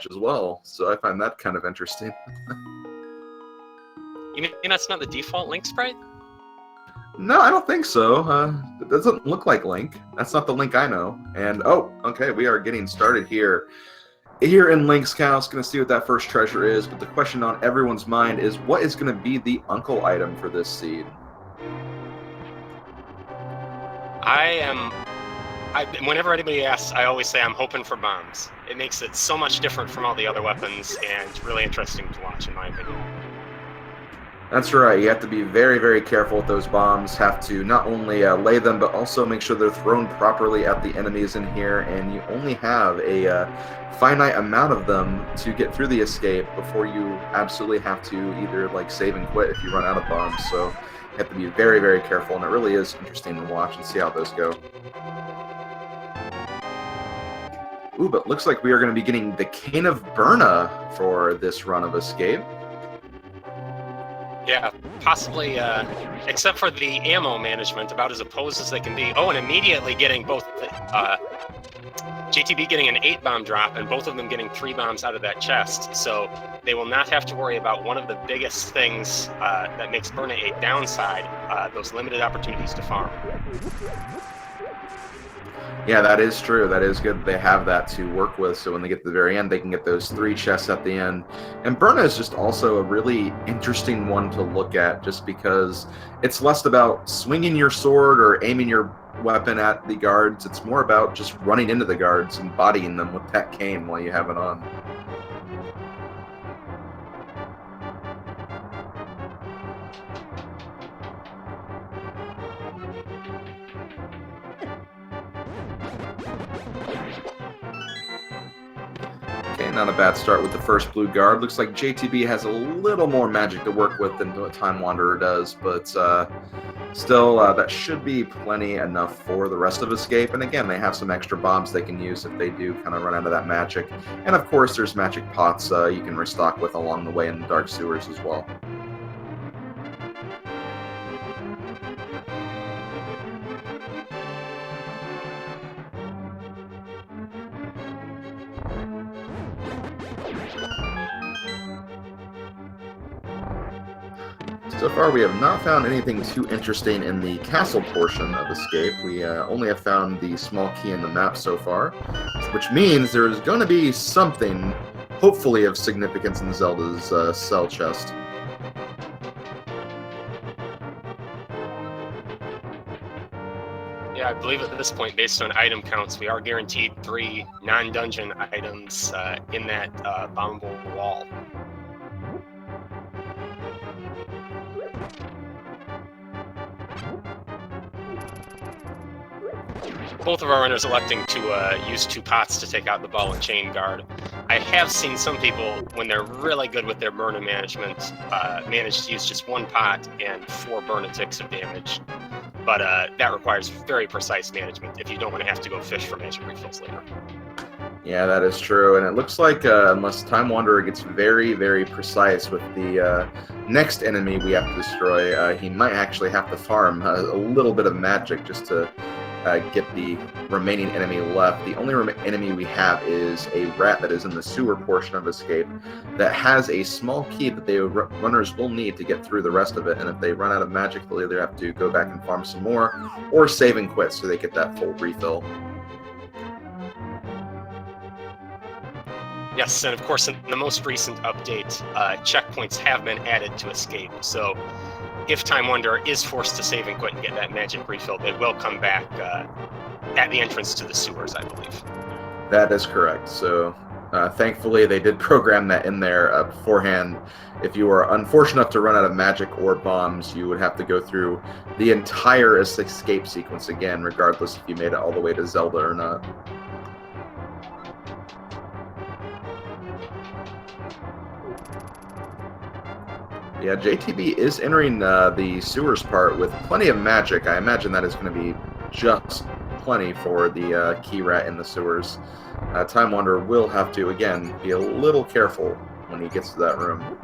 badge as well, so I find that kind of interesting. You mean that's not the default Link sprite? No, I don't think so. It doesn't look like Link. That's not the Link I know. And, oh, okay, we are getting started here. Here in Link's house, going to see what that first treasure is, but the question on everyone's mind is, what is going to be the uncle item for this seed? Whenever anybody asks, I always say I'm hoping for bombs. It makes it so much different from all the other weapons, and really interesting to watch, in my opinion. That's right. You have to be very, very careful with those bombs. Have to not only lay them, but also make sure they're thrown properly at the enemies in here. And you only have a finite amount of them to get through the escape before you absolutely have to either like save and quit if you run out of bombs. So you have to be very, very careful. And it really is interesting to watch and see how those go. Ooh, but looks like we are going to be getting the Cane of Burna for this run of escape. Yeah, possibly, except for the ammo management, about as opposed as they can be. Oh, and immediately getting both, JTB getting an 8-bomb drop, and both of them getting 3 bombs out of that chest, so they will not have to worry about one of the biggest things that makes Burna a downside, those limited opportunities to farm. Yeah, that is true. That is good. They have that to work with, so when they get to the very end, they can get those 3 chests at the end. And Burna is just also a really interesting one to look at, just because it's less about swinging your sword or aiming your weapon at the guards. It's more about just running into the guards and bodying them with that cane while you have it on. Not a bad start with the first blue guard. Looks like JTB has a little more magic to work with than what TimeWanderer does, but still, that should be plenty enough for the rest of Escape. And again, they have some extra bombs they can use if they do kind of run out of that magic. And of course, there's magic pots you can restock with along the way in the Dark Sewers as well. So far, we have not found anything too interesting in the castle portion of Escape. We only have found the small key in the map so far, which means there is going to be something, hopefully of significance in Zelda's cell chest. Yeah, I believe at this point, based on item counts, we are guaranteed 3 non-dungeon items in that bombable wall. Both of our runners electing to use 2 pots to take out the ball and chain guard. I have seen some people, when they're really good with their Burna management, manage to use just 1 pot and 4 Burna ticks of damage. But that requires very precise management if you don't want to have to go fish for magic refills later. Yeah, that is true, and it looks like unless TimeWanderer gets very, very precise with the next enemy we have to destroy, he might actually have to farm a little bit of magic just to get the remaining enemy left. The only enemy we have is a rat that is in the sewer portion of Escape that has a small key that the runners will need to get through the rest of it, and if they run out of magic, they'll either have to go back and farm some more or save and quit so they get that full refill. Yes, and of course, in the most recent update, checkpoints have been added to Escape, so if TimeWanderer is forced to save and quit and get that magic refill, they will come back at the entrance to the sewers, I believe. That is correct. So thankfully, they did program that in there beforehand. If you were unfortunate enough to run out of magic or bombs, you would have to go through the entire escape sequence again, regardless if you made it all the way to Zelda or not. Yeah, JTB is entering the sewers part with plenty of magic. I imagine that is going to be just plenty for the key rat in the sewers. TimeWanderer will have to, again, be a little careful when he gets to that room.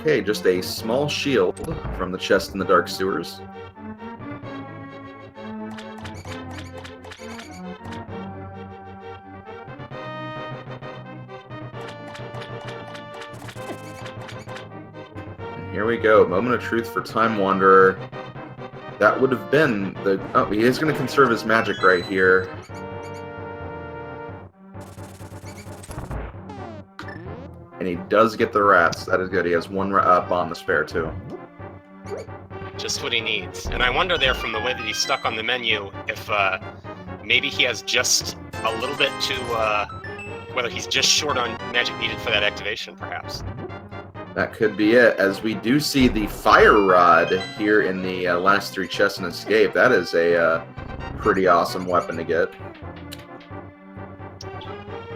Okay, just a small shield from the chest in the dark sewers. And here we go, moment of truth for Time Wanderer. That would have been the... Oh, he is going to conserve his magic right here. And he does get the rats. That is good. He has one bomb to spare, too. Just what he needs. And I wonder there, from the way that he's stuck on the menu, if maybe he has just a little bit to... whether he's just short on magic needed for that activation, perhaps. That could be it, as we do see the Fire Rod here in the last 3 chests and escape. That is a pretty awesome weapon to get.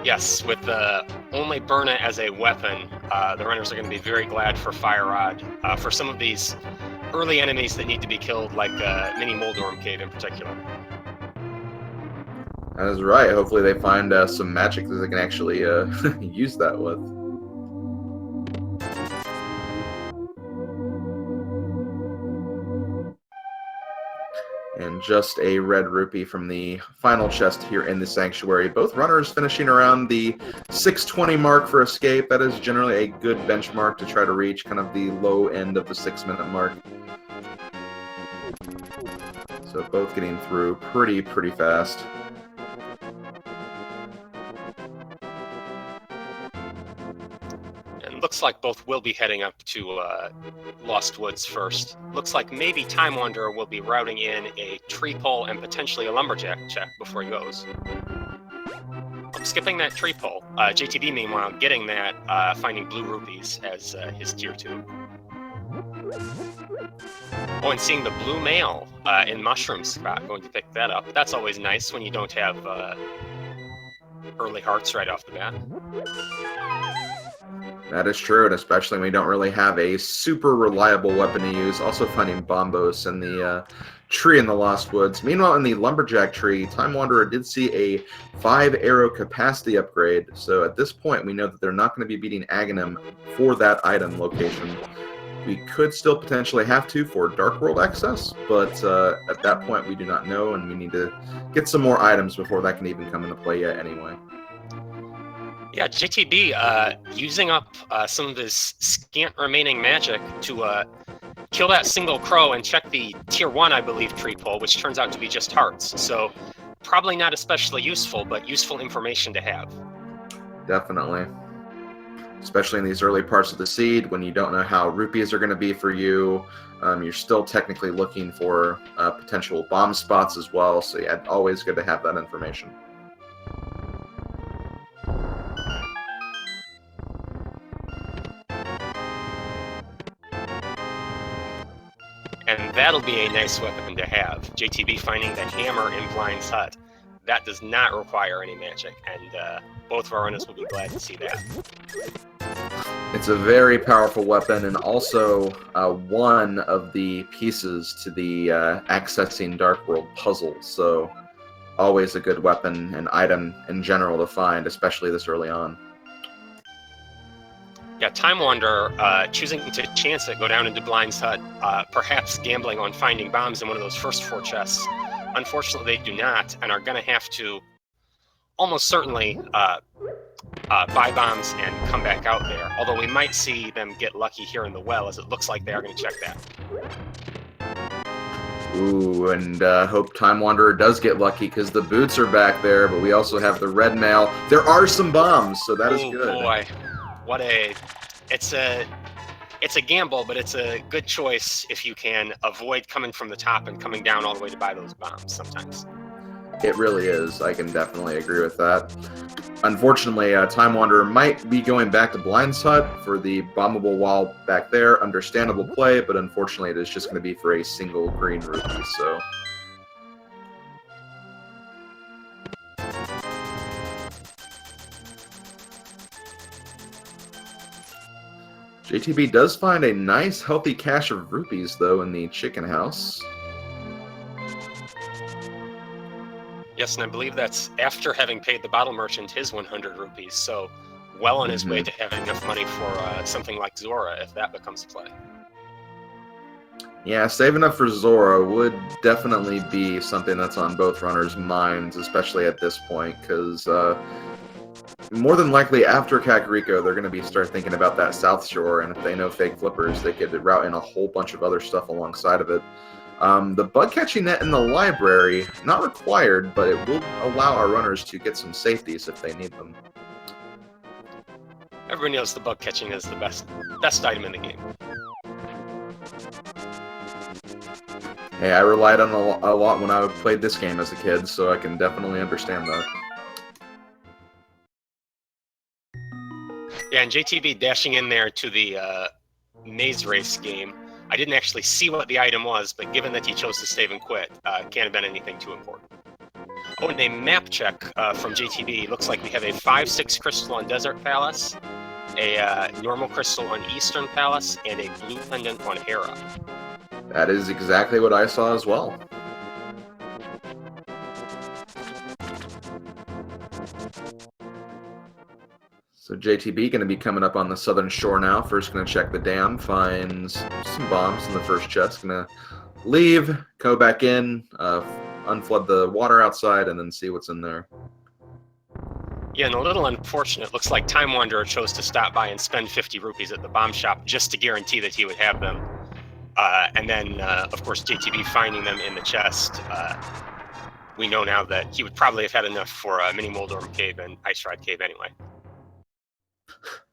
Yes, with only Burna as a weapon, the runners are going to be very glad for Fire Rod. For some of these early enemies that need to be killed, like Mini Moldorm Cave in particular. That is right. Hopefully they find some magic that they can actually use that with. And just a red rupee from the final chest here in the Sanctuary. Both runners finishing around the 620 mark for escape. That is generally a good benchmark to try to reach, kind of the low end of the 6-minute mark. So both getting through pretty fast. Looks like both will be heading up to Lost Woods first. Looks like maybe Time Wanderer will be routing in a tree pole and potentially a lumberjack check before he goes. I'm skipping that tree pole. JTB, meanwhile, getting that, finding blue rupees as his tier 2. Oh, and seeing the blue mail in Mushroom Spot, going to pick that up. That's always nice when you don't have early hearts right off the bat. That is true, and especially when we don't really have a super reliable weapon to use. Also finding Bombos in the tree in the Lost Woods. Meanwhile, in the Lumberjack tree, Time Wanderer did see a 5-arrow capacity upgrade. So at this point, we know that they're not going to be beating Agahnim for that item location. We could still potentially have to for Dark World access, but at that point, we do not know, and we need to get some more items before that can even come into play yet anyway. Yeah, JTB using up some of his scant remaining magic to kill that single crow and check the tier 1, I believe, tree pole, which turns out to be just hearts. So probably not especially useful, but useful information to have. Definitely. Especially in these early parts of the seed, when you don't know how rupees are going to be for you. You're still technically looking for potential bomb spots as well, so yeah, always good to have that information. And that'll be a nice weapon to have. JTB finding the hammer in Blind's hut. That does not require any magic, and both of our runners will be glad to see that. It's a very powerful weapon, and also one of the pieces to the accessing Dark World puzzle, so always a good weapon and item in general to find, especially this early on. Yeah, Time Wanderer choosing to chance it, go down into Blind's hut, perhaps gambling on finding bombs in one of those first 4 chests. Unfortunately, they do not, and are going to have to almost certainly buy bombs and come back out there. Although we might see them get lucky here in the well, as it looks like they are going to check that. Ooh, and hope Time Wanderer does get lucky, because the boots are back there, but we also have the red mail. There are some bombs, so that is good. Oh boy, what a... It's a gamble, but it's a good choice if you can avoid coming from the top and coming down all the way to buy those bombs sometimes. It really is. I can definitely agree with that. Unfortunately, Time Wanderer might be going back to Blind's hut for the bombable wall back there. Understandable play, but unfortunately it is just going to be for a single green rupee, so... JTB does find a nice, healthy cache of rupees, though, in the chicken house. Yes, and I believe that's after having paid the bottle merchant his 100 rupees. So well on his way to having enough money for something like Zora, if that becomes a play. Yeah, saving up for Zora would definitely be something that's on both runners' minds, especially at this point, because more than likely after Kakariko, they're going to start thinking about that South Shore, and if they know fake flippers, they could route in a whole bunch of other stuff alongside of it. The bug catching net in the library, not required, but it will allow our runners to get some safeties if they need them. Everybody knows the bug catching is the best item in the game. Hey, I relied on a lot when I played this game as a kid, so I can definitely understand that. Yeah, and JTB dashing in there to the maze race game. I didn't actually see what the item was, but given that he chose to save and quit, can't have been anything too important. Oh, and a map check from JTB. Looks like we have a 5/6 crystal on Desert Palace, a normal crystal on Eastern Palace, and a blue pendant on Hera. That is exactly what I saw as well. So JTB going to be coming up on the southern shore now. First going to check the dam, finds some bombs in the first chest. Going to leave, go back in, unflood the water outside, and then see what's in there. Yeah, and a little unfortunate. Looks like TimeWanderer chose to stop by and spend 50 rupees at the bomb shop just to guarantee that he would have them. And then, of course, JTB finding them in the chest. We know now that he would probably have had enough for Mini Moldorm Cave and Ice Ride Cave anyway.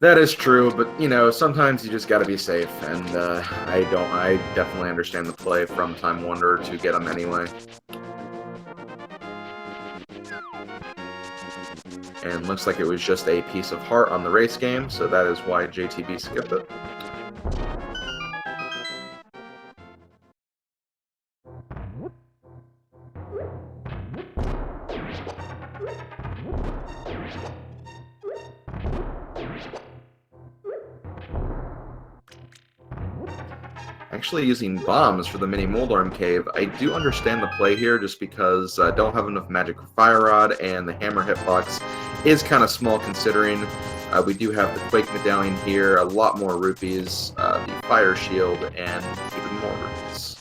That is true, but, you know, sometimes you just got to be safe, and I definitely understand the play from TimeWanderer to get them anyway. And looks like it was just a piece of heart on the race game, so that is why JTB skipped it. Actually using bombs for the Mini Moldorm Cave, I do understand the play here just because I don't have enough magic for Fire Rod, and the hammer hitbox is kind of small considering. We do have the Quake Medallion here, a lot more rupees, the Fire Shield, and even more rupees.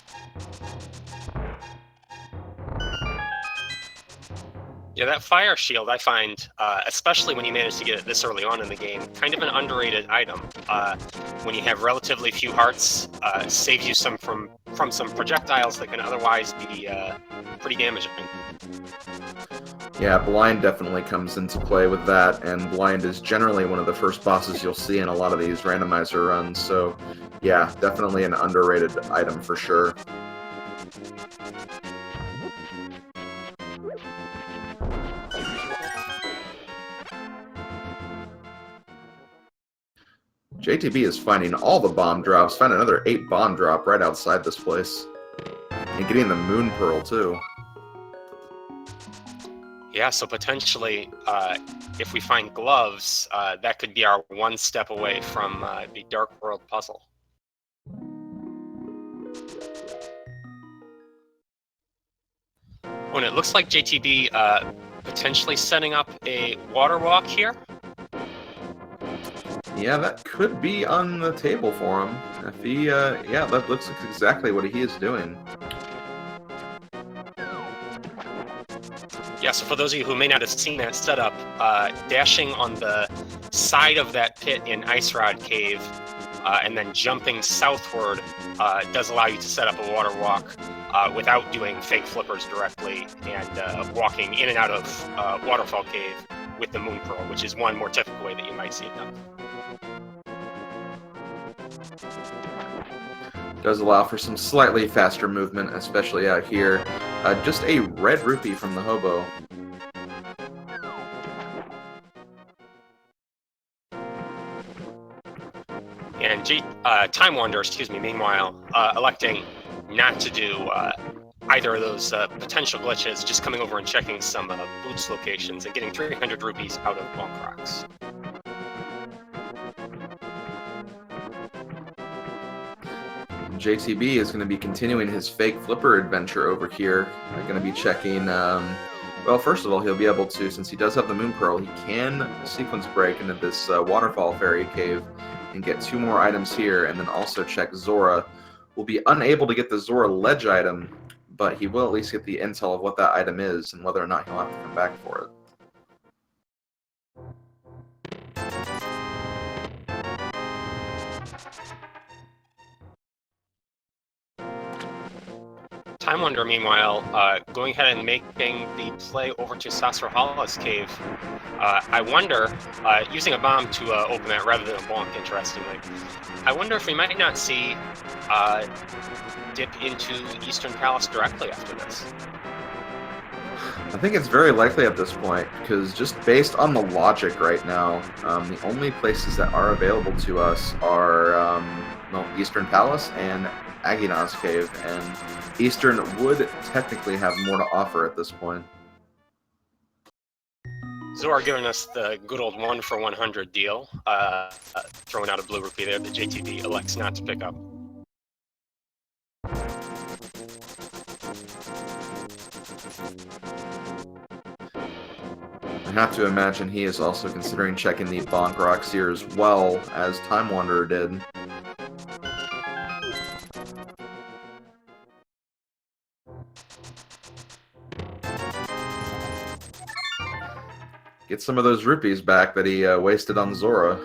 Yeah, that Fire Shield I find, especially when you manage to get it this early on in the game, kind of an underrated item. When you have relatively few hearts, saves you some from some projectiles that can otherwise be pretty damaging. Yeah, Blind definitely comes into play with that, and Blind is generally one of the first bosses you'll see in a lot of these randomizer runs, so yeah, definitely an underrated item for sure. JTB is finding all the bomb drops, found another 8 bomb drop right outside this place. And getting the Moon Pearl, too. Yeah, so potentially, if we find gloves, that could be our one step away from the Dark World puzzle. Oh, and it looks like JTB potentially setting up a water walk here. Yeah, that could be on the table for him. If he, yeah, that looks like exactly what he is doing. Yeah, so for those of you who may not have seen that setup, dashing on the side of that pit in Ice Rod Cave and then jumping southward does allow you to set up a water walk without doing fake flippers directly and walking in and out of Waterfall Cave with the Moon Pearl, which is one more typical way that you might see it done. Does allow for some slightly faster movement, especially out here. Just a red rupee from the hobo. And TimeWanderer, meanwhile, electing not to do either of those potential glitches, just coming over and checking some boots locations and getting 300 rupees out of Bonk Rocks. JTB is going to be continuing his fake flipper adventure over here. They're going to be checking Well, first of all, he'll be able to, since he does have the Moon Pearl, he can sequence break into this Waterfall Fairy Cave and get 2 more items here, and then also check Zora. Will be unable to get the Zora Ledge item, but he will at least get the intel of what that item is and whether or not he'll have to come back for it. TimeWanderer, meanwhile, going ahead and making the play over to Sasrahala's cave. I wonder, using a bomb to open that rather than a bonk, interestingly, I wonder if we might not see dip into Eastern Palace directly after this. I think it's very likely at this point, because just based on the logic right now, the only places that are available to us are Eastern Palace and Agahnim's cave, and Eastern would technically have more to offer at this point. Zora giving us the good old 1 for 100 deal, throwing out a blue rupee there that JTB elects not to pick up. I have to imagine he is also considering checking the Bonk Rocks here as well, as TimeWanderer did. Get some of those rupees back that he wasted on Zora.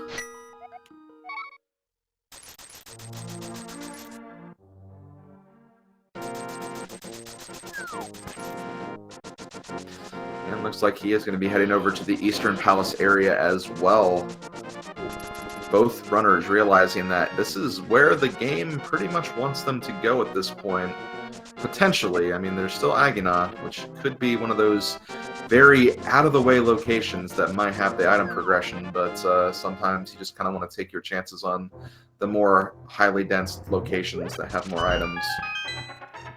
And looks like he is going to be heading over to the Eastern Palace area as well. Both runners realizing that this is where the game pretty much wants them to go at this point. Potentially, I mean, there's still Agahnim, which could be one of those very out-of-the-way locations that might have the item progression, but sometimes you just kind of want to take your chances on the more highly dense locations that have more items.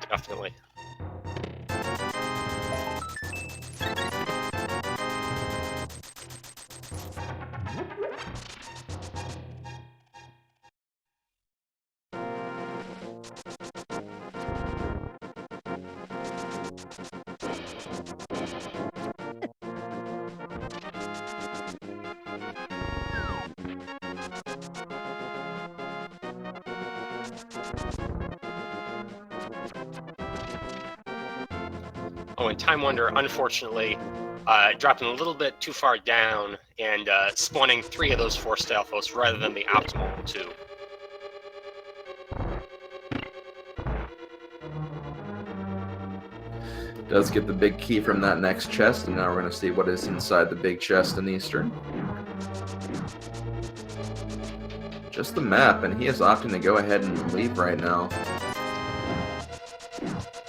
Definitely. Oh, and TimeWanderer, unfortunately, dropping a little bit too far down and spawning 3 of those 4 Stalfos rather than the optimal 2. Does get the big key from that next chest, and now we're going to see what is inside the big chest in Eastern. Just the map, and he is opting to go ahead and leave right now.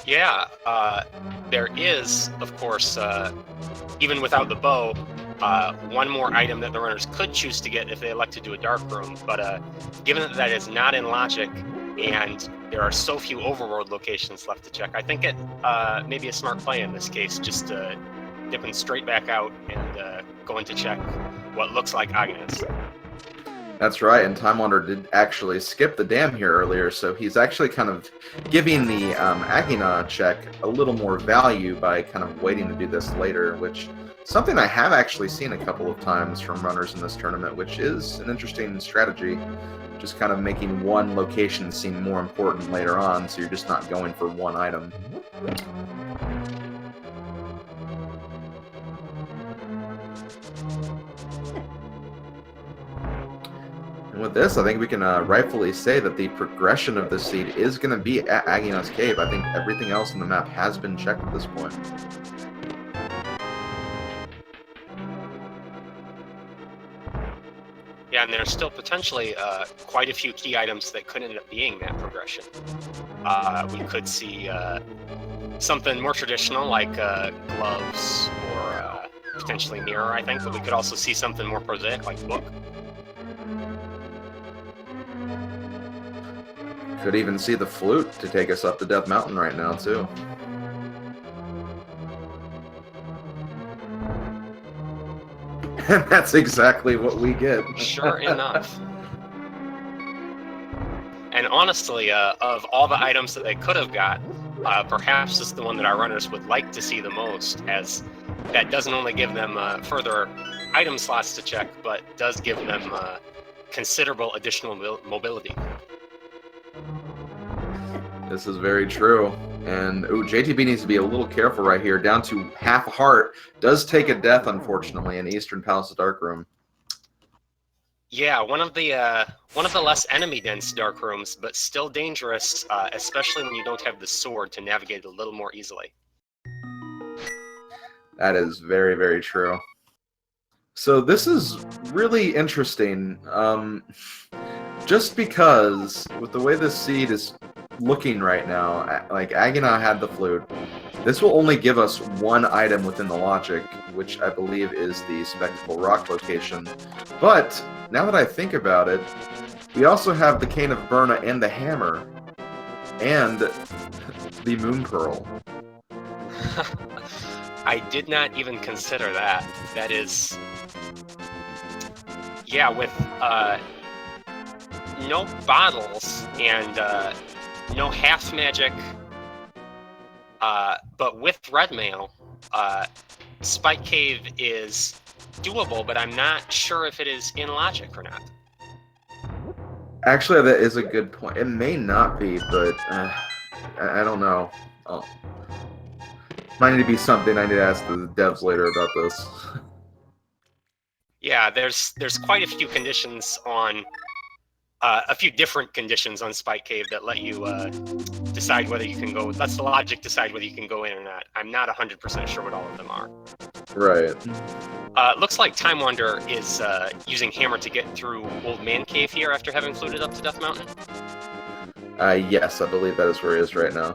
Yeah, there is, of course, even without the bow, 1 more item that the runners could choose to get if they elect to do a dark room, but given that that is not in logic, and there are so few overworld locations left to check, I think it may be a smart play in this case, just dipping straight back out and going to check what looks like Agnes. That's right, and TimeWanderer did actually skip the dam here earlier, so he's actually kind of giving the Agahnim check a little more value by kind of waiting to do this later, which something I have actually seen a couple of times from runners in this tournament, which is an interesting strategy, just kind of making one location seem more important later on, so you're just not going for one item. And with this, I think we can rightfully say that the progression of this seed is going to be at Agahним's cave. I think everything else on the map has been checked at this point. Yeah, and there's still potentially quite a few key items that could end up being that progression. We could see something more traditional like gloves or potentially mirror, I think, but we could also see something more prosaic like book. Could even see the flute to take us up to Death Mountain right now, too. And that's exactly what we get. Sure enough. And honestly, of all the items that they could have got, perhaps this is the one that our runners would like to see the most, as that doesn't only give them further item slots to check, but does give them considerable additional mobility. This is very true. And JTB needs to be a little careful right here. Down to half a heart. Does take a death, unfortunately, in Eastern Palace Dark Room. Yeah, one of the less enemy-dense dark rooms, but still dangerous, especially when you don't have the sword to navigate it a little more easily. That is very, very true. So this is really interesting, just because with the way this seed is looking right now, like Agahnim had the flute. This will only give us one item within the logic, which I believe is the Spectacle Rock location. But now that I think about it, we also have the Cane of Burna and the Hammer, and the Moon Pearl. I did not even consider that. That is... Yeah, with no bottles and no half magic, but with red mail, Spike Cave is doable, but I'm not sure if it is in logic or not. Actually, that is a good point. It may not be, but I don't know. Oh. Might need to be something I need to ask the devs later about this. Yeah, there's quite a few conditions on a few different conditions on Spike Cave that let you decide whether you can go. Lets the logic decide whether you can go in or not. I'm not 100% sure what all of them are. Right. Looks like TimeWanderer is using Hammer to get through Old Man Cave here after having fluted up to Death Mountain. Yes, I believe that is where he is right now.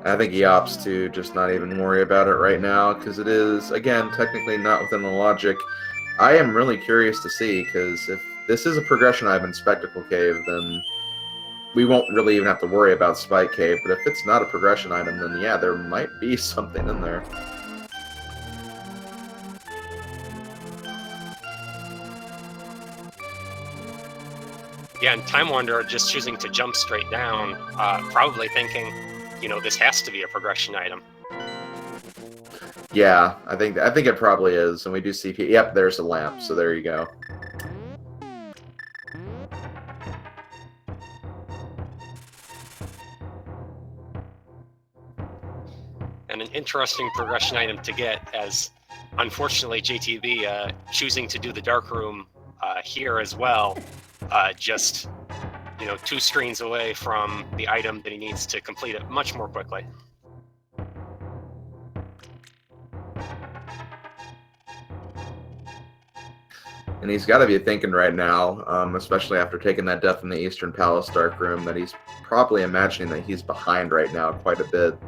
I think he opts to just not even worry about it right now, because it is, again, technically not within the logic. I am really curious to see, because if this is a progression item in Spectacle Cave, then we won't really even have to worry about Spike Cave, but if it's not a progression item, then yeah, there might be something in there. Yeah, and TimeWanderer just choosing to jump straight down, probably thinking, you know, this has to be a progression item. Yeah, I think it probably is, and we do see. Yep, there's a lamp, so there you go. And an interesting progression item to get, as unfortunately JTB choosing to do the dark room here as well, just 2 screens away from the item that he needs to complete it much more quickly. And he's got to be thinking right now, especially after taking that death in the Eastern Palace Dark Room, that he's probably imagining that he's behind right now quite a bit.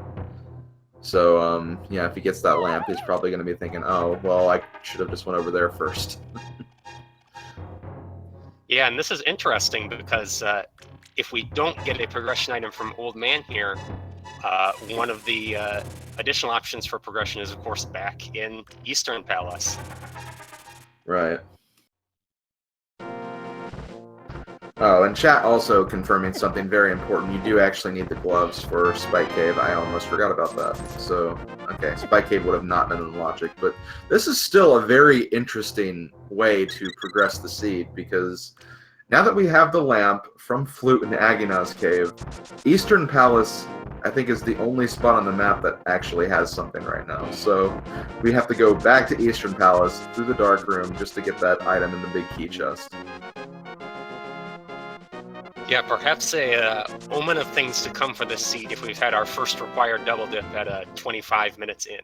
So, yeah, if he gets that lamp, he's probably going to be thinking, oh, well, I should have just went over there first. Yeah, and this is interesting because if we don't get a progression item from Old Man here, one of the additional options for progression is, of course, back in Eastern Palace. Right. Oh, and chat also confirming something very important. You do actually need the gloves for Spike Cave. I almost forgot about that. So, okay, Spike Cave would have not been in logic, but this is still a very interesting way to progress the seed, because now that we have the lamp from Flute in Agnon's Cave, Eastern Palace, I think, is the only spot on the map that actually has something right now. So we have to go back to Eastern Palace through the Dark Room just to get that item in the big key chest. Yeah, perhaps a omen of things to come for this seed if we've had our first required double dip at 25 minutes in.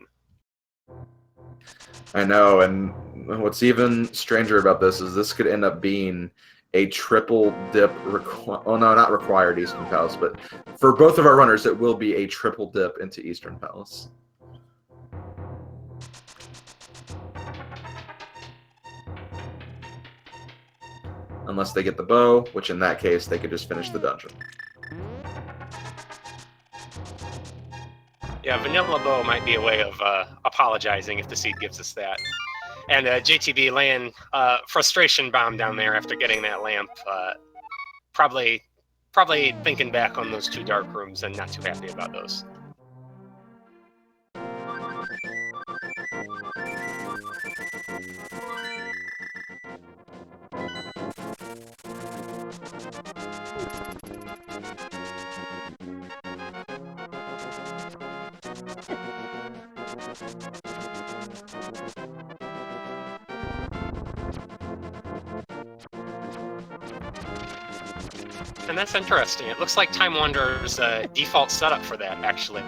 I know, and what's even stranger about this could end up being a triple dip. Oh no, not required Eastern Palace, but for both of our runners, it will be a triple dip into Eastern Palace. Unless they get the bow, which in that case, they could just finish the dungeon. Yeah, vanilla bow might be a way of apologizing if the seed gives us that. And JTB laying frustration bomb down there after getting that lamp. Probably probably thinking back on those 2 dark rooms and not too happy about those. And that's interesting. It looks like Time Wanderer's default setup for that, actually.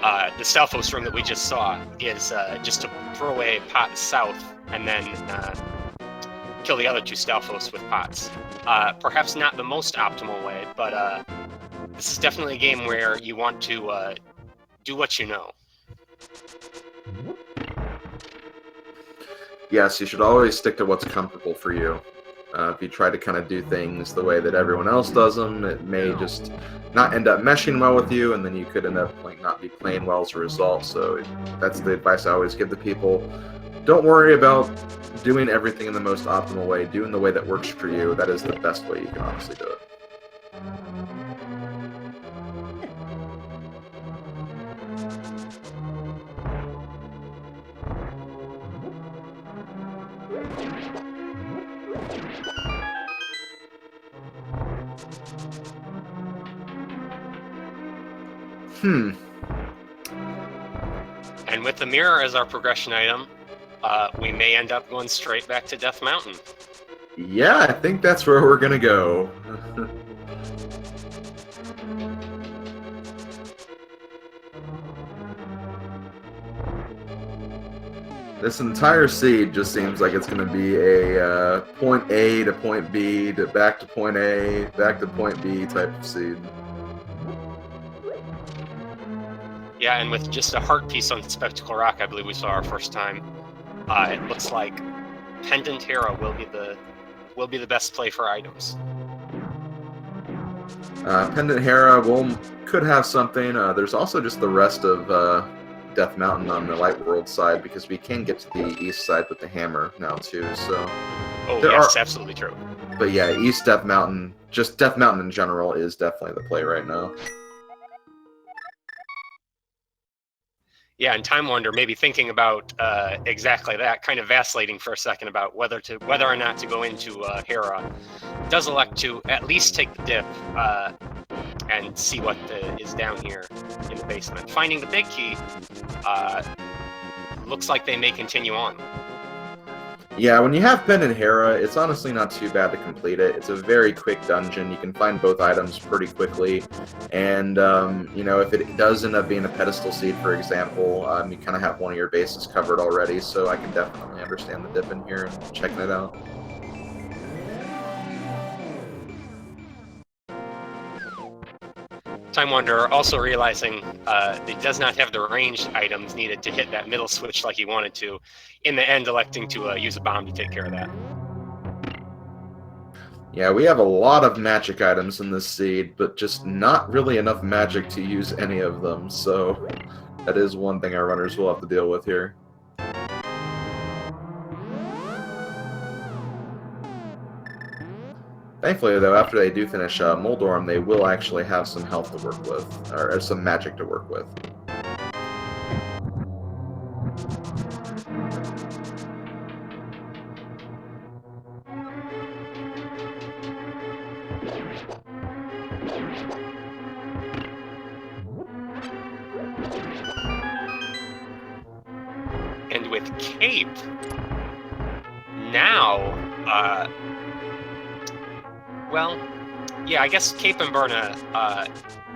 The Stalfos room that we just saw is just to throw away pot south and then kill the other 2 Stalfos with pots. Perhaps not the most optimal way, but this is definitely a game where you want to do what you know. Yes, you should always stick to what's comfortable for you. If you try to kind of do things the way that everyone else does them, it may just not end up meshing well with you, and then you could end up not be playing well as a result. So that's the advice I always give to people. Don't worry about doing everything in the most optimal way. Do in the way that works for you. That is the best way you can honestly do it. And with the mirror as our progression item, we may end up going straight back to Death Mountain. Yeah, I think that's where we're gonna go. This entire seed just seems like it's going to be a point A to point B to back to point A, back to point B type of seed. Yeah, and with just a heart piece on Spectacle Rock, I believe we saw our first time. It looks like Pendant Hera will be the best play for items. Pendant Hera could have something. There's also just the rest of Death Mountain on the Light World side, because we can get to the east side with the hammer now too. So. Oh yes, absolutely true. But yeah, East Death Mountain, just Death Mountain in general, is definitely the play right now. Yeah, and Time Wander maybe thinking about exactly that, kind of vacillating for a second about whether or not to go into Hera. Does elect to at least take the dip and see what is down here in the basement. Finding the big key, looks like they may continue on. Yeah, when you have Pendant Hera, it's honestly not too bad to complete it. It's a very quick dungeon. You can find both items pretty quickly. And, you know, if it does end up being a pedestal seed, for example, you kind of have one of your bases covered already. So I can definitely understand the dip in here and checking it out. Time Wanderer also realizing it does not have the ranged items needed to hit that middle switch like he wanted to. In the end, electing to use a bomb to take care of that. Yeah, we have a lot of magic items in this seed, but just not really enough magic to use any of them. So that is one thing our runners will have to deal with here. Thankfully, though, after they do finish Moldorm, they will actually have some health to work with, or some magic to work with. And with Cape, now, well, yeah, I guess Cape and Berna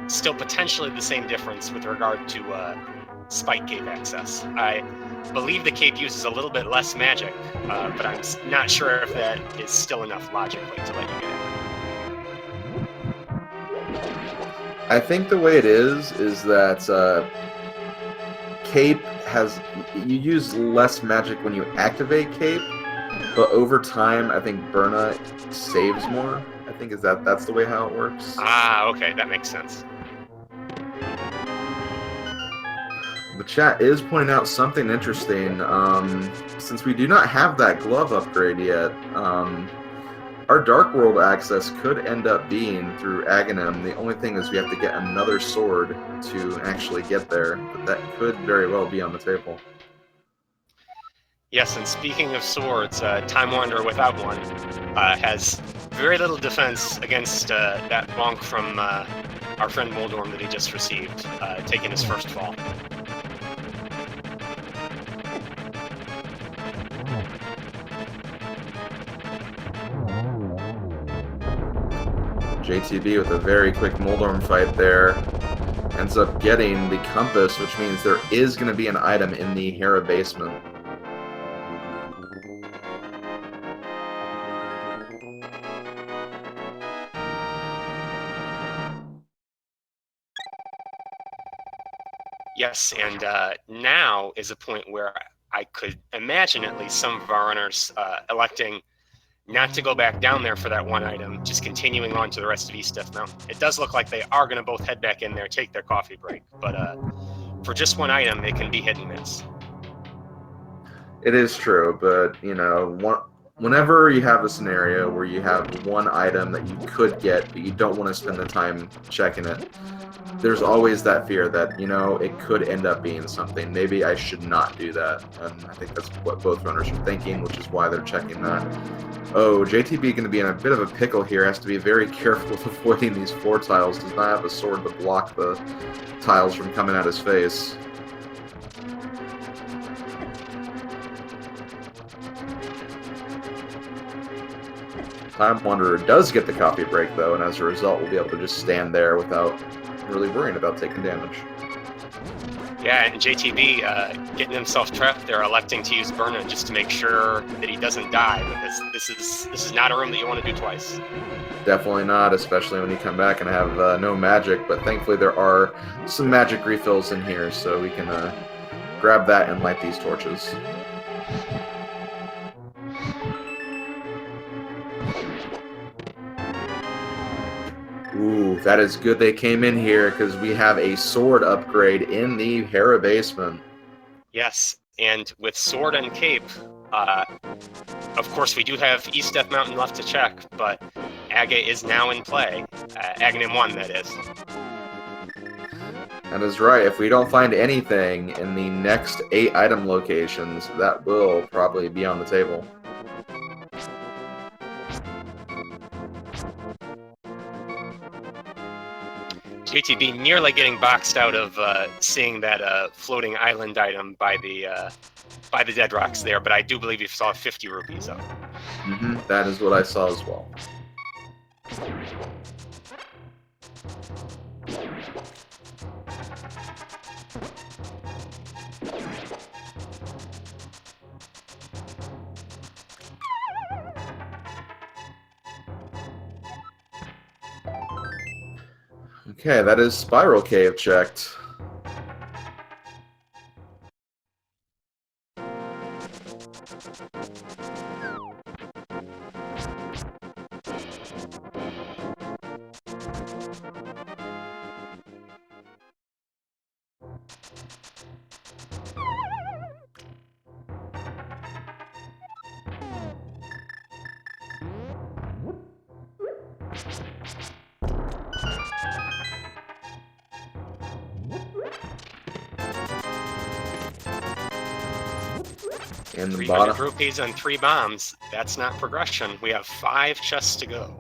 still potentially the same difference with regard to Spike Cape access. I believe the Cape uses a little bit less magic, but I'm not sure if that is still enough logically to let you get it. I think the way it is that Cape you use less magic when you activate Cape, but over time, I think Berna saves more. I think that's the way how it works. Ah, okay, that makes sense. The chat is pointing out something interesting. Since we do not have that glove upgrade yet, our Dark World access could end up being through Agahnim. The only thing is we have to get another sword to actually get there, but that could very well be on the table. Yes, and speaking of swords, Time Wanderer without one has very little defense against that bonk from our friend Moldorm that he just received, taking his first fall. JTB with a very quick Moldorm fight there. Ends up getting the compass, which means there is going to be an item in the Hera basement. Yes, and now is a point where I could imagine at least some of our runners electing not to go back down there for that one item, just continuing on to the rest of East Death Mountain. It does look like they are going to both head back in there, take their coffee break, but for just one item, it can be hit and miss. It is true, but, you know, whenever you have a scenario where you have one item that you could get, but you don't want to spend the time checking it, there's always that fear that, you know, it could end up being something. Maybe I should not do that. And I think that's what both runners are thinking, which is why they're checking that. Oh, JTB going to be in a bit of a pickle here. Has to be very careful with avoiding these floor tiles. Does not have a sword to block the tiles from coming at his face. Time Wanderer does get the coffee break, though, and as a result, will be able to just stand there without really worrying about taking damage. Yeah, and JTB getting himself trapped there, electing to use Burna just to make sure that he doesn't die, because this is not a room that you want to do twice. Definitely not, especially when you come back and have no magic, but thankfully there are some magic refills in here, so we can grab that and light these torches. Ooh, that is good they came in here, because we have a sword upgrade in the Hera basement. Yes, and with sword and cape, of course we do have East Death Mountain left to check, but Aga is now in play. Agahnim 1, that is. That is right. If we don't find anything in the next 8 item locations, that will probably be on the table. JTB nearly getting boxed out of seeing that floating island item by the dead rocks there, but I do believe you saw 50 rupees up. That is what I saw as well. Okay, that is Spiral Cave checked. And the 300 bottom rupees and 3 bombs. That's not progression. We have 5 chests to go.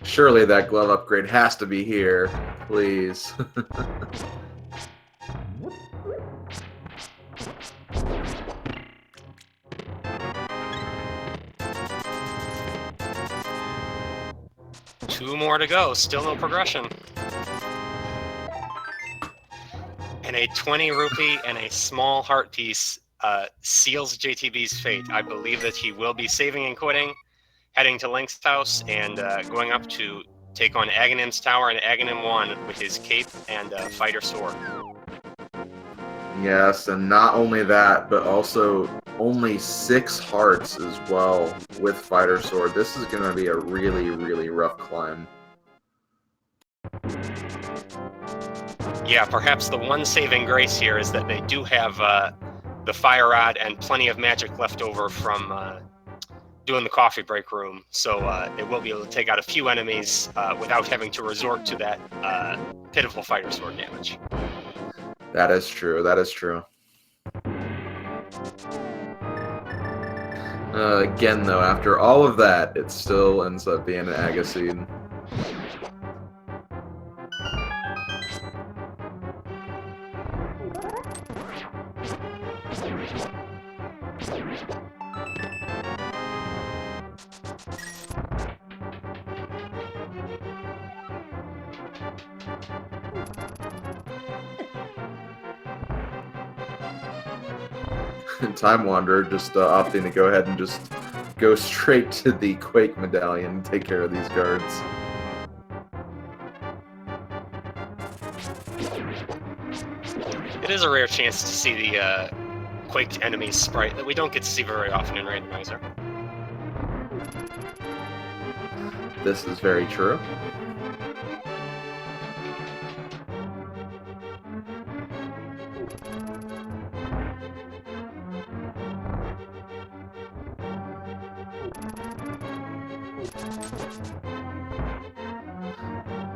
Surely that glove upgrade has to be here. Please. Two more to go. Still no progression. And a 20 rupee and a small heart piece seals JTB's fate. I believe that he will be saving and quitting, heading to Link's house, and going up to take on Agahnim's tower and Agahnim 1 with his cape and fighter sword. Yes, and not only that, but also only 6 hearts as well with fighter sword. This is going to be a really, really rough climb. Yeah, perhaps the one saving grace here is that they do have the fire rod and plenty of magic left over from doing the coffee break room, so it will be able to take out a few enemies without having to resort to that pitiful fighter sword damage. That is true. That is true. Again, though, after all of that, it still ends up being an Agahnim. TimeWanderer just opting to go ahead and just go straight to the Quake medallion and take care of these guards. It is a rare chance to see the Quaked enemies sprite that we don't get to see very often in Randomizer. This is very true.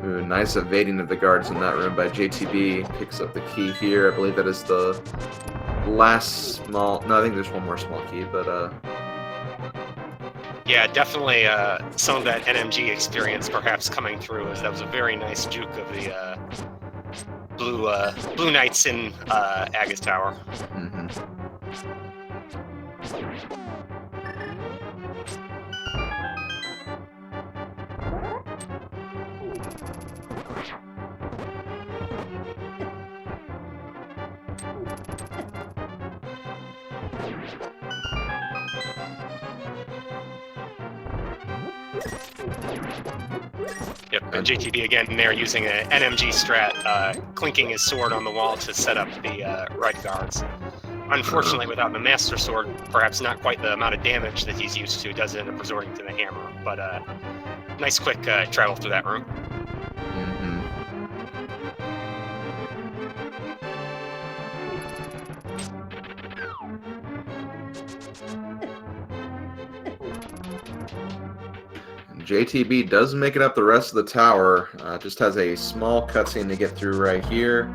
Ooh, nice evading of the guards in that room by JTB. Picks up the key here. I believe that is the last small... No, I think there's one more small key, but... Yeah, definitely some of that NMG experience perhaps coming through, as that was a very nice juke of the Blue Knights in Aga's Tower. Mm-hmm. Yep, and JTB again there using an NMG strat, clinking his sword on the wall to set up the right guards. Unfortunately, without the Master Sword, perhaps not quite the amount of damage that he's used to, does end up resorting to the hammer. But nice quick travel through that room. JTB does make it up the rest of the tower. Just has a small cutscene to get through right here.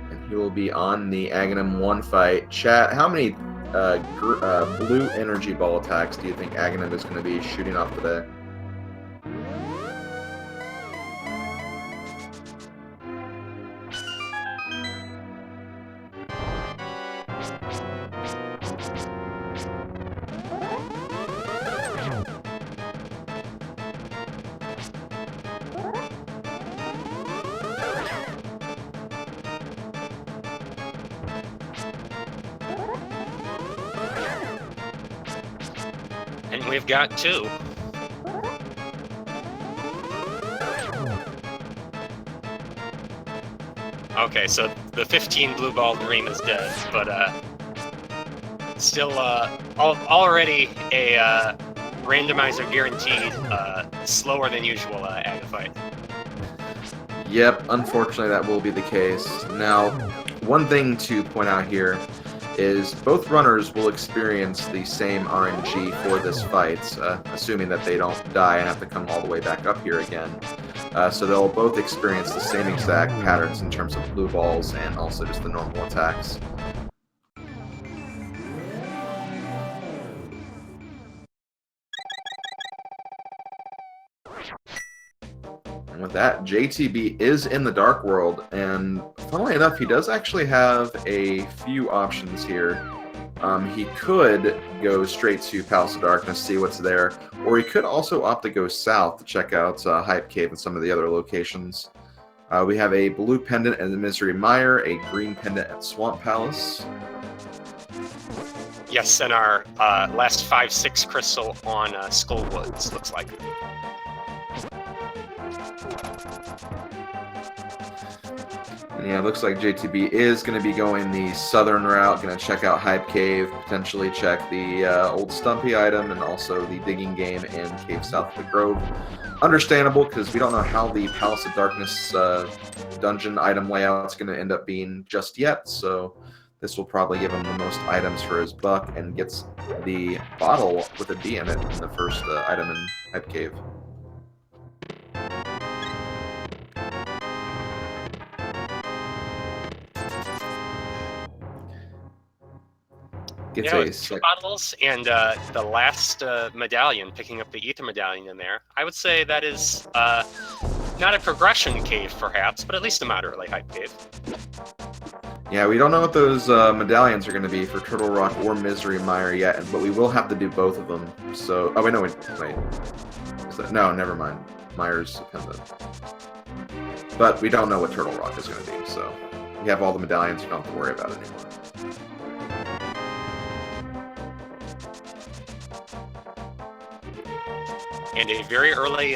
And he will be on the Agahnim 1 fight. Chat, how many blue energy ball attacks do you think Agahnim is going to be shooting off today? And we've got 2. Okay, so the 15 blue ball dream is dead, but still already a randomizer guaranteed slower than usual Aga fight. Yep, unfortunately that will be the case. Now, one thing to point out here is both runners will experience the same RNG for this fight, assuming that they don't die and have to come all the way back up here again. So they'll both experience the same exact patterns in terms of blue balls and also just the normal attacks. And with that, JTB is in the Dark World, and funnily enough, he does actually have a few options here. He could go straight to Palace of Darkness, see what's there, or he could also opt to go south to check out Hype Cave and some of the other locations. We have a blue pendant at the Misery Mire, a green pendant at Swamp Palace. Yes, and our last 5-6 crystal on Skullwoods, looks like. Yeah, it looks like JTB is going to be going the southern route, going to check out Hype Cave, potentially check the old Stumpy item, and also the digging game and Cave South of the Grove. Understandable, because we don't know how the Palace of Darkness dungeon item layout is going to end up being just yet, so This will probably give him the most items for his buck, and gets the bottle with a D in it in the first item in Hype Cave. Gets Yeah, with 2 bottles and the last medallion, picking up the ether medallion in there, I would say that is not a progression cave, perhaps, but at least a moderately hype cave. Yeah, we don't know what those medallions are going to be for Turtle Rock or Misery Mire yet, but we will have to do both of them. So, oh wait, no, wait. No, never mind. Mire's dependent. But we don't know what Turtle Rock is going to be, so we have all the medallions. You don't have to worry about it anymore. And a very early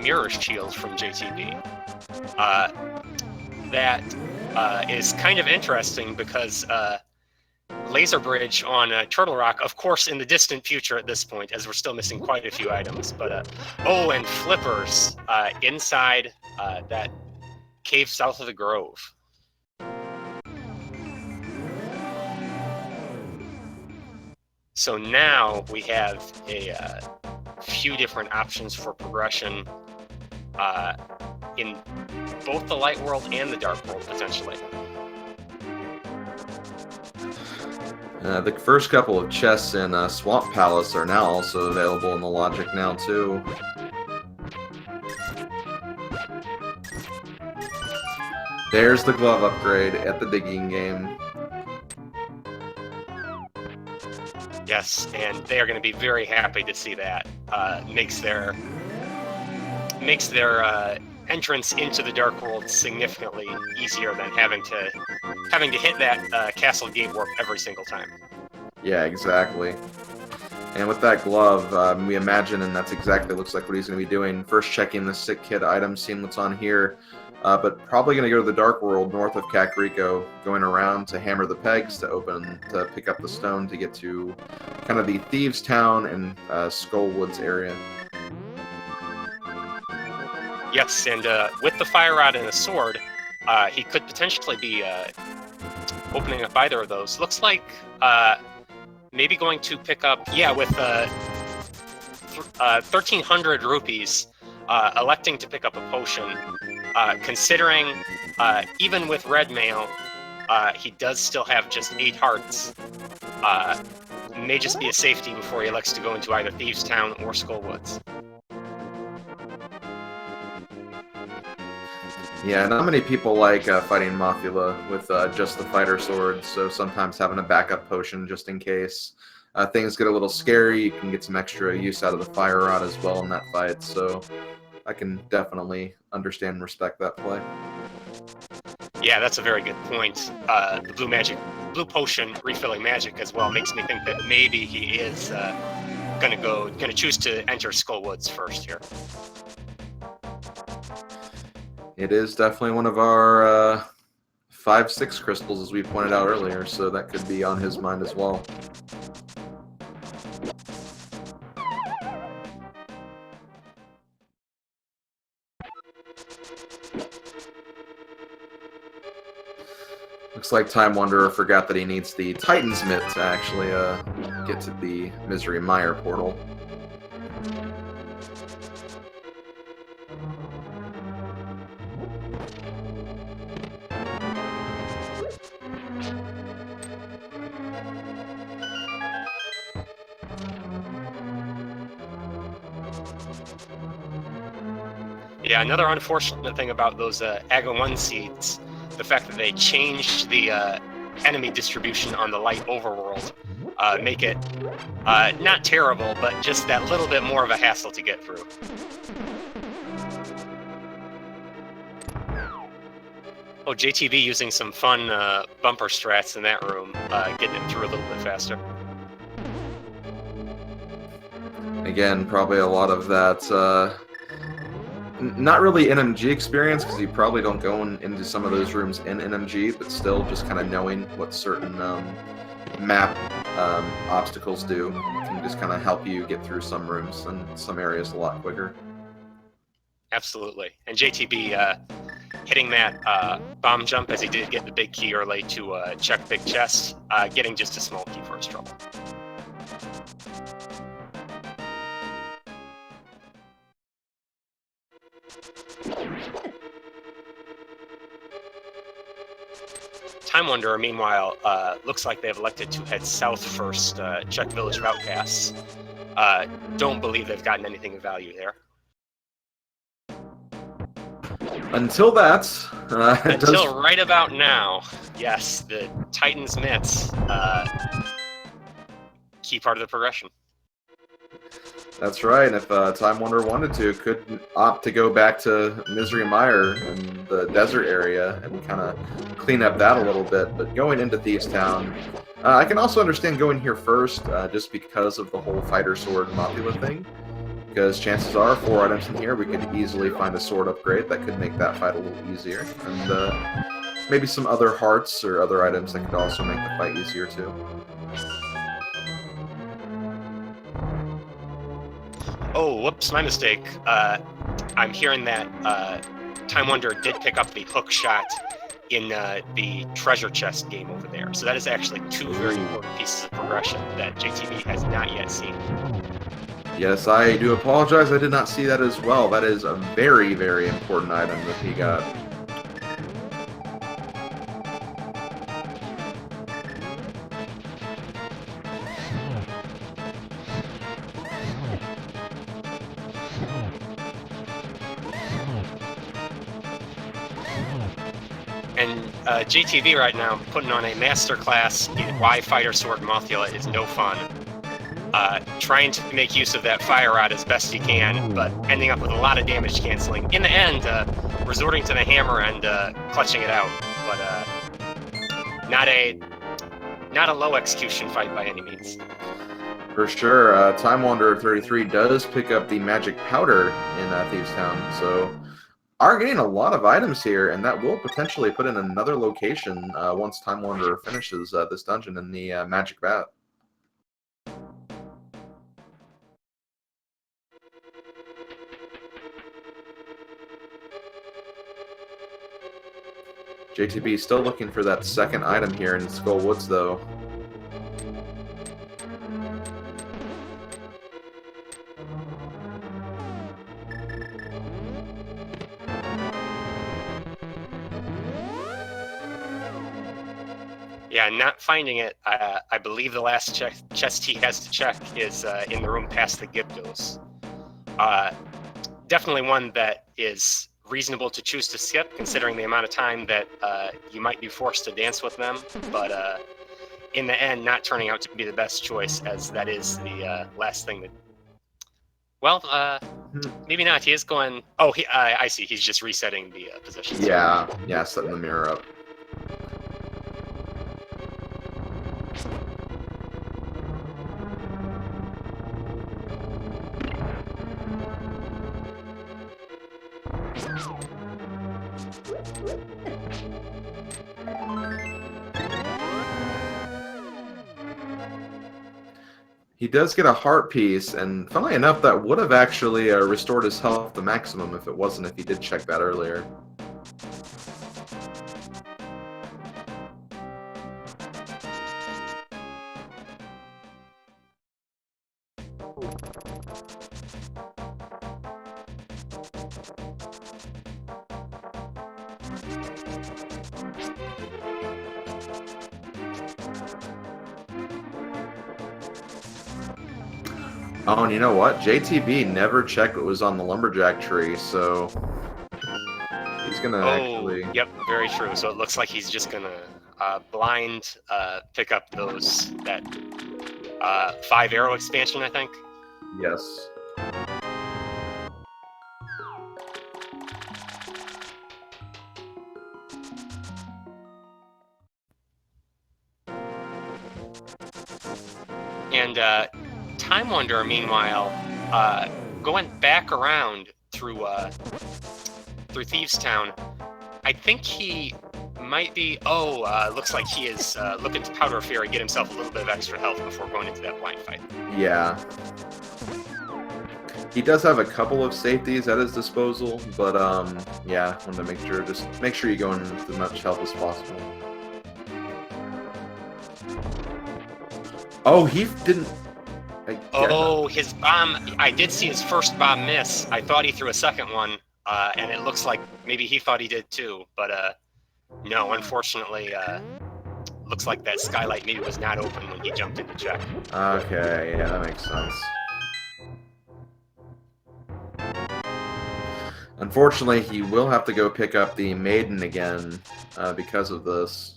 mirror shield from JTB. That is kind of interesting because Laser Bridge on Turtle Rock, of course, in the distant future at this point, as we're still missing quite a few items. But oh, and flippers inside that cave south of the Grove. So now we have a few different options for progression in both the Light World and the Dark World, potentially. The first couple of chests in Swamp Palace are now also available in the Logic now, too. There's the glove upgrade at the digging game. Yes, and they are going to be very happy to see that. Makes their entrance into the Dark World significantly easier than having to hit that castle gate warp every single time. Yeah, exactly. And with that glove, we imagine, and that's exactly looks like what he's going to be doing. First checking the sick kid item, seeing what's on here. But probably going to go to the Dark World north of Kakariko, going around to hammer the pegs to pick up the stone to get to kind of the Thieves Town and Skullwoods area. Yes, and with the fire rod and a sword, he could potentially be opening up either of those. Looks like maybe going to pick up, yeah, with 1,300 rupees, electing to pick up a potion. Considering even with red mail, he does still have just 8 hearts. May just be a safety before he elects to go into either Thieves Town or Skullwoods. Yeah, not many people like fighting Mothula with just the fighter sword, so sometimes having a backup potion just in case things get a little scary, you can get some extra use out of the fire rod as well in that fight, so I can definitely understand and respect that play. Yeah, that's a very good point. The blue potion refilling magic as well makes me think that maybe he is gonna choose to enter Skullwoods first here. It is definitely one of our 5-6 crystals, as we pointed out earlier, so that could be on his mind as well. Looks like TimeWanderer forgot that he needs the Titan's Mitt to actually get to the Misery Mire portal. Yeah, another unfortunate thing about those Agahnim seeds, the fact that they changed the enemy distribution on the light overworld, make it not terrible, but just that little bit more of a hassle to get through. Oh, JTB using some fun bumper strats in that room, getting it through a little bit faster. Again, probably a lot of that, not really NMG experience, because you probably don't go into some of those rooms in NMG, but still just kind of knowing what certain map obstacles do can just kind of help you get through some rooms and some areas a lot quicker. Absolutely. And JTB hitting that bomb jump as he did get the big key early to check big chest, getting just a small key for his trouble. TimeWanderer, meanwhile, looks like they've elected to head south first, check Village of Outcasts. Don't believe they've gotten anything of value there. Until that, until right about now, yes, the Titan's Mitts, key part of the progression. That's right, and if TimeWanderer wanted to, could opt to go back to Misery Mire in the desert area and kind of clean up that a little bit. But going into Thieves Town, I can also understand going here first, just because of the whole Fighter Sword Mopula thing. Because chances are, 4 items in here, we could easily find a sword upgrade that could make that fight a little easier. And maybe some other hearts or other items that could also make the fight easier too. Oh, whoops, my mistake. I'm hearing that TimeWanderer did pick up the hook shot in the treasure chest game over there. So that is actually 2 very important pieces of progression that JTB has not yet seen. Yes, I do apologize. I did not see that as well. That is a very, very important item that he got. And JTB right now putting on a masterclass in why Fighter Sword Mothula is no fun. Trying to make use of that fire rod as best he can, but ending up with a lot of damage canceling. In the end, resorting to the hammer and clutching it out. But not a low execution fight by any means. For sure, TimeWanderer33 does pick up the magic powder in Thieves Town, so are getting a lot of items here, and that will potentially put in another location once TimeWanderer finishes this dungeon in the magic vat. JTB still looking for that second item here in Skull Woods, though. Yeah, not finding it. I believe the last chest he has to check is in the room past the Gibdos. Definitely one that is reasonable to choose to skip, considering the amount of time that you might be forced to dance with them, but in the end, not turning out to be the best choice, as that is the last thing that... Well, maybe not. He is going... Oh, I see. He's just resetting the position. Yeah, setting the mirror up. He does get a heart piece, and funnily enough, that would have actually restored his health to maximum if it wasn't if he did check that earlier. Oh, and you know what? JTB never checked what was on the lumberjack tree, so he's gonna actually... Yep, very true. So it looks like he's just gonna blind pick up that 5 arrow expansion, I think. Yes. And TimeWanderer, meanwhile, going back around through Thieves Town, I think he might be... looks like he is looking to Powder Fury, get himself a little bit of extra health before going into that blind fight. Yeah. He does have a couple of safeties at his disposal, but yeah, wanted to make sure you go in with as much help as possible. Oh, he didn't. Oh, his bomb! I did see his first bomb miss. I thought he threw a second one, and it looks like maybe he thought he did too. But no, unfortunately, looks like that skylight maybe was not open when he jumped in to check. Okay, yeah, that makes sense. Unfortunately, he will have to go pick up the maiden again because of this.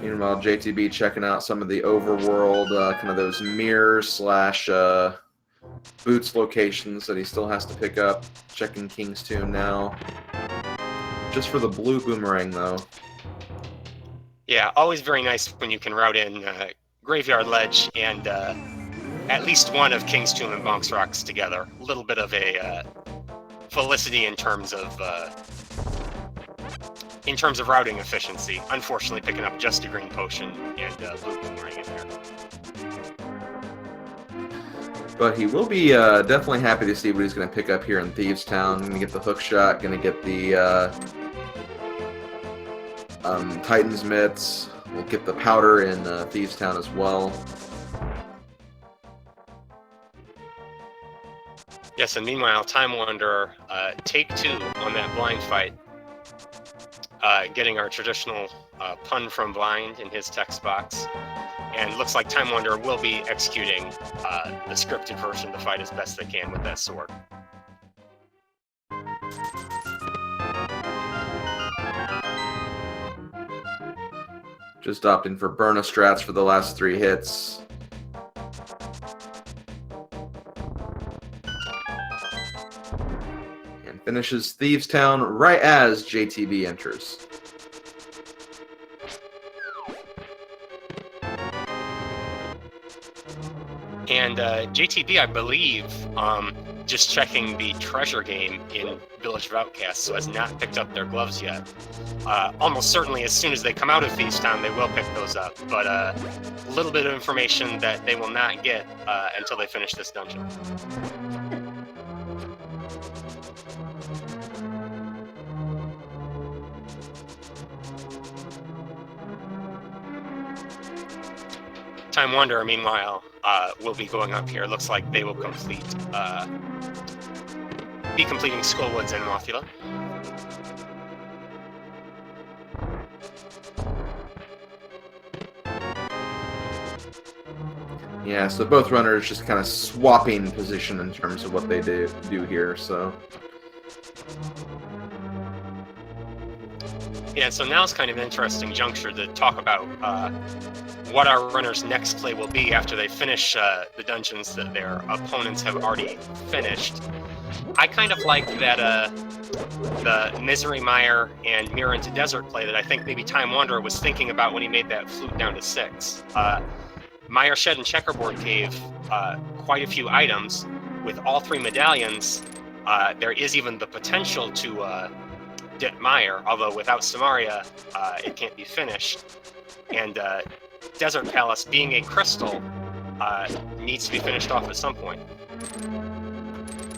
Meanwhile, JTB checking out some of the overworld, kind of those mirror slash boots locations that he still has to pick up. Checking King's Tomb now. Just for the blue boomerang, though. Yeah, always very nice when you can route in Graveyard Ledge and at least one of King's Tomb and Bonk's Rocks together. A little bit of a felicity in terms of routing efficiency. Unfortunately, picking up just a green potion and blue boomerang in there. But he will be definitely happy to see what he's going to pick up here in Thieves Town. Going to get the hook shot, going to get the Titan's Mitts. We'll get the powder in Thieves Town as well. Yes, and meanwhile, TimeWanderer, take 2 on that blind fight. Getting our traditional pun from blind in his text box. And looks like TimeWanderer will be executing the scripted version of the fight as best they can with that sword. Just opting for Burna strats for the last 3 hits. And finishes Thieves Town right as JTB enters. And JTB, I believe, just checking the treasure game in Village of Outcasts, so has not picked up their gloves yet. Almost certainly, as soon as they come out of Thieves Town, they will pick those up. But a little bit of information that they will not get until they finish this dungeon. TimeWanderer, meanwhile, will be going up here. Looks like they will be completing Skullwoods and Mothula. Yeah, so both runners just kind of swapping position in terms of what they do here, so... Yeah, so now it's kind of an interesting juncture to talk about what our runner's next play will be after they finish the dungeons that their opponents have already finished. I kind of like that the Misery Mire and Mirror into Desert play that I think maybe TimeWanderer was thinking about when he made that flute down to 6. Mire Shed and Checkerboard Cave, quite a few items. With all 3 medallions, there is even the potential to dip Mire, although without Samaria, it can't be finished. And Desert Palace, being a crystal, needs to be finished off at some point.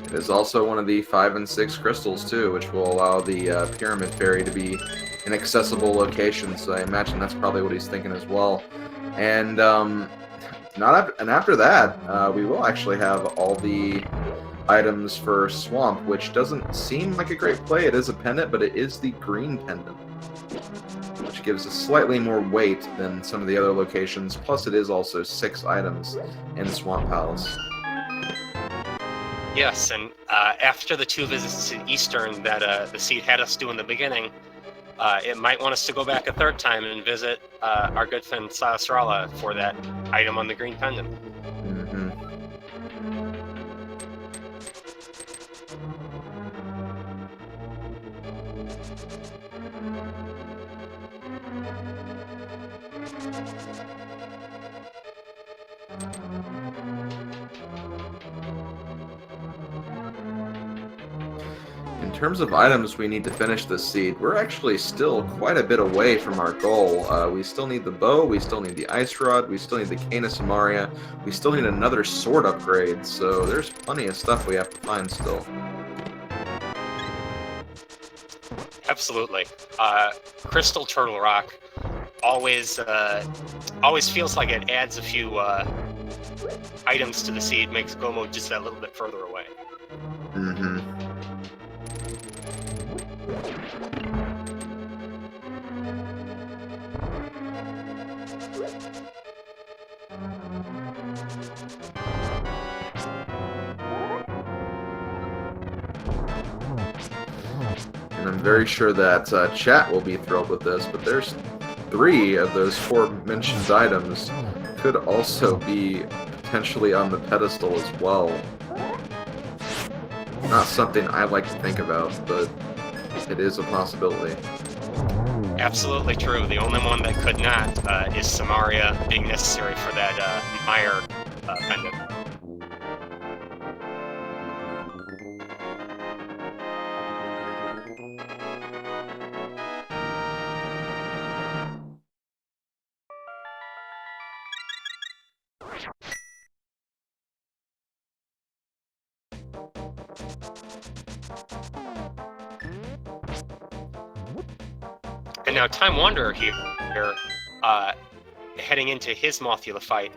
It is also one of the 5 and 6 crystals, too, which will allow the Pyramid Fairy to be an accessible location, so I imagine that's probably what he's thinking as well. And after that, we will actually have all the items for Swamp, which doesn't seem like a great play. It is a pendant, but it is the green pendant, which gives us slightly more weight than some of the other locations. Plus, it is also 6 items in Swamp Palace. Yes, and after the 2 visits to Eastern that the seed had us do in the beginning, it might want us to go back a 3rd time and visit our good friend Sahasrara for that item on the green pendant. Mm-hmm. terms of items we need to finish this seed, we're actually still quite a bit away from our goal. We still need the bow, we still need the ice rod, we still need the cane of Samaria, we still need another sword upgrade, so there's plenty of stuff we have to find still. Absolutely. Crystal Turtle Rock always feels like it adds a few items to the seed, makes go mode just that little bit further away. Mm-hmm. And I'm very sure that chat will be thrilled with this, but there's 3 of those 4 mentioned items could also be potentially on the pedestal as well. Not something I like to think about, but it is a possibility. Absolutely true. The only one that could not is Samaria being necessary for that Meyer pendant. And now TimeWanderer here, heading into his Mothula fight,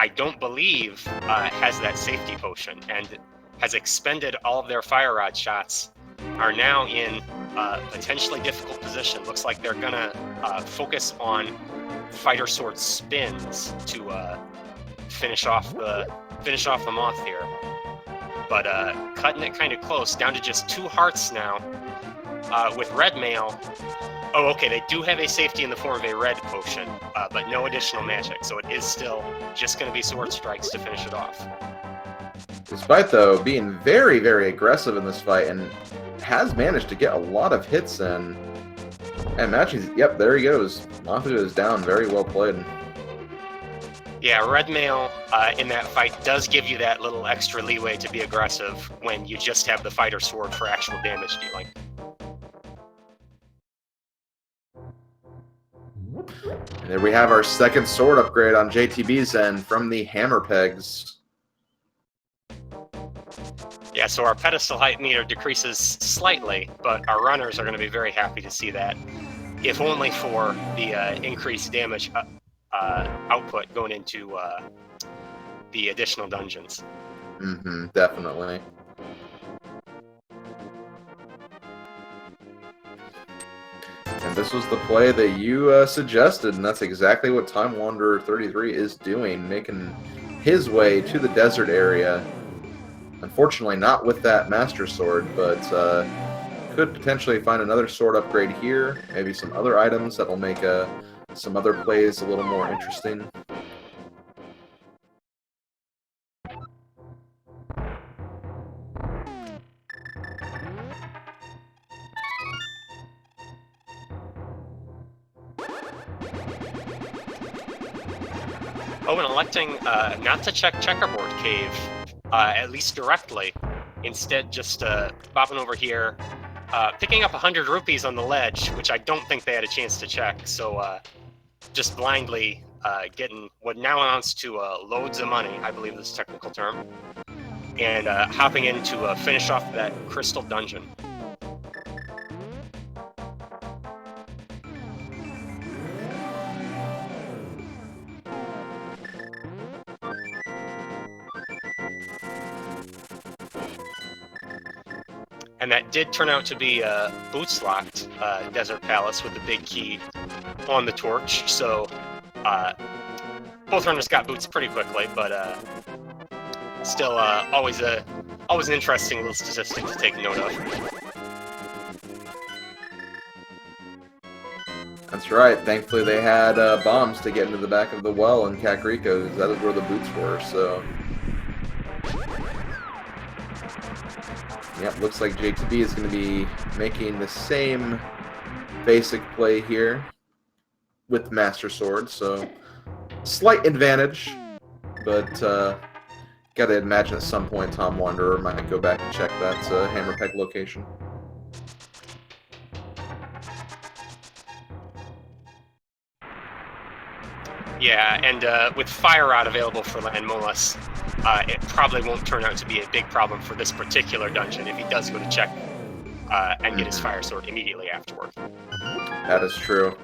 I don't believe has that safety potion and has expended all of their fire rod shots, are now in potentially difficult position. Looks like they're gonna focus on fighter sword spins to finish off the moth here. But cutting it kind of close, down to just 2 hearts now. With red mail. Oh, okay, they do have a safety in the form of a red potion, but no additional magic, so it is still just going to be sword strikes to finish it off. Despite, though, being very, very aggressive in this fight and has managed to get a lot of hits in. And matches, yep, there he goes. Mothula is down, very well played. Yeah, red mail in that fight does give you that little extra leeway to be aggressive when you just have the fighter sword for actual damage dealing. And there we have our second sword upgrade on JTB's end from the hammer pegs. Yeah, so our pedestal height meter decreases slightly, but our runners are going to be very happy to see that, if only for the increased damage output going into the additional dungeons. Mm-hmm, definitely. And this was the play that you suggested, and that's exactly what TimeWanderer33 is doing, making his way to the desert area. Unfortunately, not with that Master Sword, but could potentially find another sword upgrade here, maybe some other items that will make some other plays a little more interesting. Oh, and electing not to check Checkerboard Cave, at least directly. Instead, just bopping over here, picking up 100 rupees on the ledge, which I don't think they had a chance to check. So just blindly getting what now amounts to loads of money, I believe this technical term, and hopping in to finish off that crystal dungeon. And that did turn out to be a boots-locked Desert Palace with the big key on the torch. So both runners got boots pretty quickly, but still always an interesting little statistic to take note of. That's right. Thankfully, they had bombs to get into the back of the well in Kakariko, because that is where the boots were. So. Yep, looks like JTB is going to be making the same basic play here with Master Sword, so slight advantage, but gotta imagine at some point TimeWanderer might go back and check that hammer peg location. Yeah, and with Fire Rod available for Landmolus, it probably won't turn out to be a big problem for this particular dungeon if he does go to check and get his Fire Sword immediately afterward. That is true.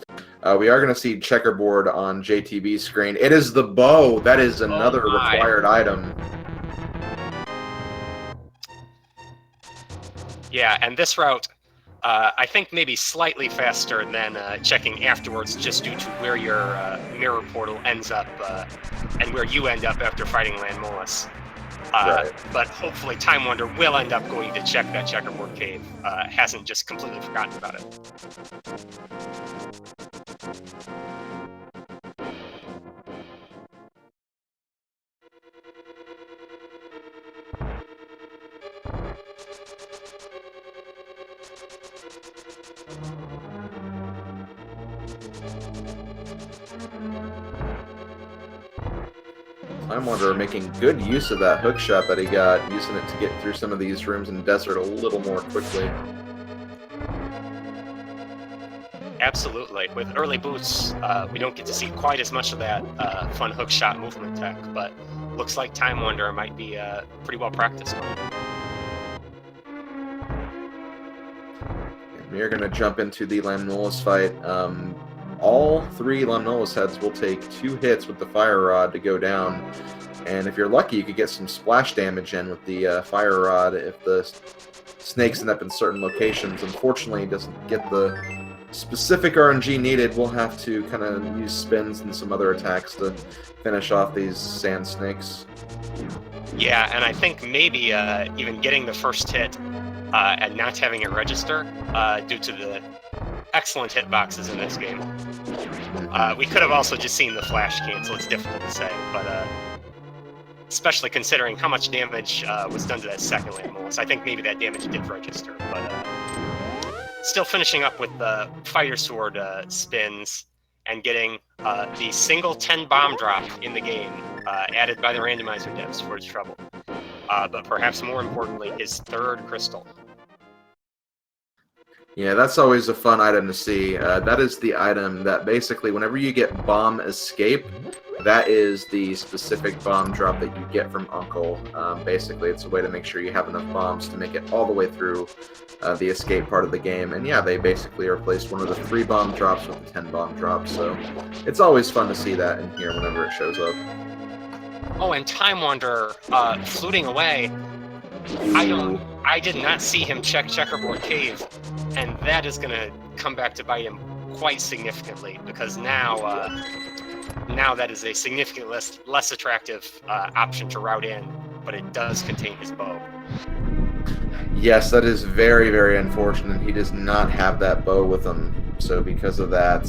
We are going to see checkerboard on JTB's screen. It is the bow. That is another required item. Yeah, and this route, I think maybe slightly faster than checking afterwards, just due to where your mirror portal ends up and where you end up after fighting Landmolus. Right. But hopefully Time Wonder will end up going to check that checkerboard cave. Hasn't just completely forgotten about it. TimeWanderer making good use of that hook shot that he got, using it to get through some of these rooms in Desert a little more quickly. Absolutely. With early boots, we don't get to see quite as much of that fun hook shot movement tech, but looks like Time Wanderer might be pretty well practiced on it. And we are going to jump into the Landmolus fight. All 3 Landmolus heads will take 2 hits with the Fire Rod to go down. And if you're lucky, you could get some splash damage in with the Fire Rod if the snakes end up in certain locations. Unfortunately, it doesn't get the specific RNG needed. We'll have to kind of use spins and some other attacks to finish off these sand snakes. Yeah, and I think maybe even getting the first hit and not having it register due to the excellent hitboxes in this game. We could have also just seen the flash cancel. It's difficult to say, but especially considering how much damage was done to that second Landmolus. I think maybe that damage did register, but still finishing up with the Fire Sword spins and getting the single 10 bomb drop in the game added by the Randomizer devs for his trouble. But perhaps more importantly, his 3rd crystal. Yeah, that's always a fun item to see. That is the item that basically, whenever you get Bomb Escape, that is the specific bomb drop that you get from Uncle. Basically, it's a way to make sure you have enough bombs to make it all the way through the escape part of the game. And yeah, they basically replaced one of the 3 bomb drops with the 10 bomb drops. So it's always fun to see that in here whenever it shows up. Oh, and Time Wanderer fluting away. I did not see him check checkerboard cave, and that is going to come back to bite him quite significantly, because now that is a significantly less attractive option to route in, but it does contain his bow. Yes, that is very, very unfortunate. He does not have that bow with him. So because of that,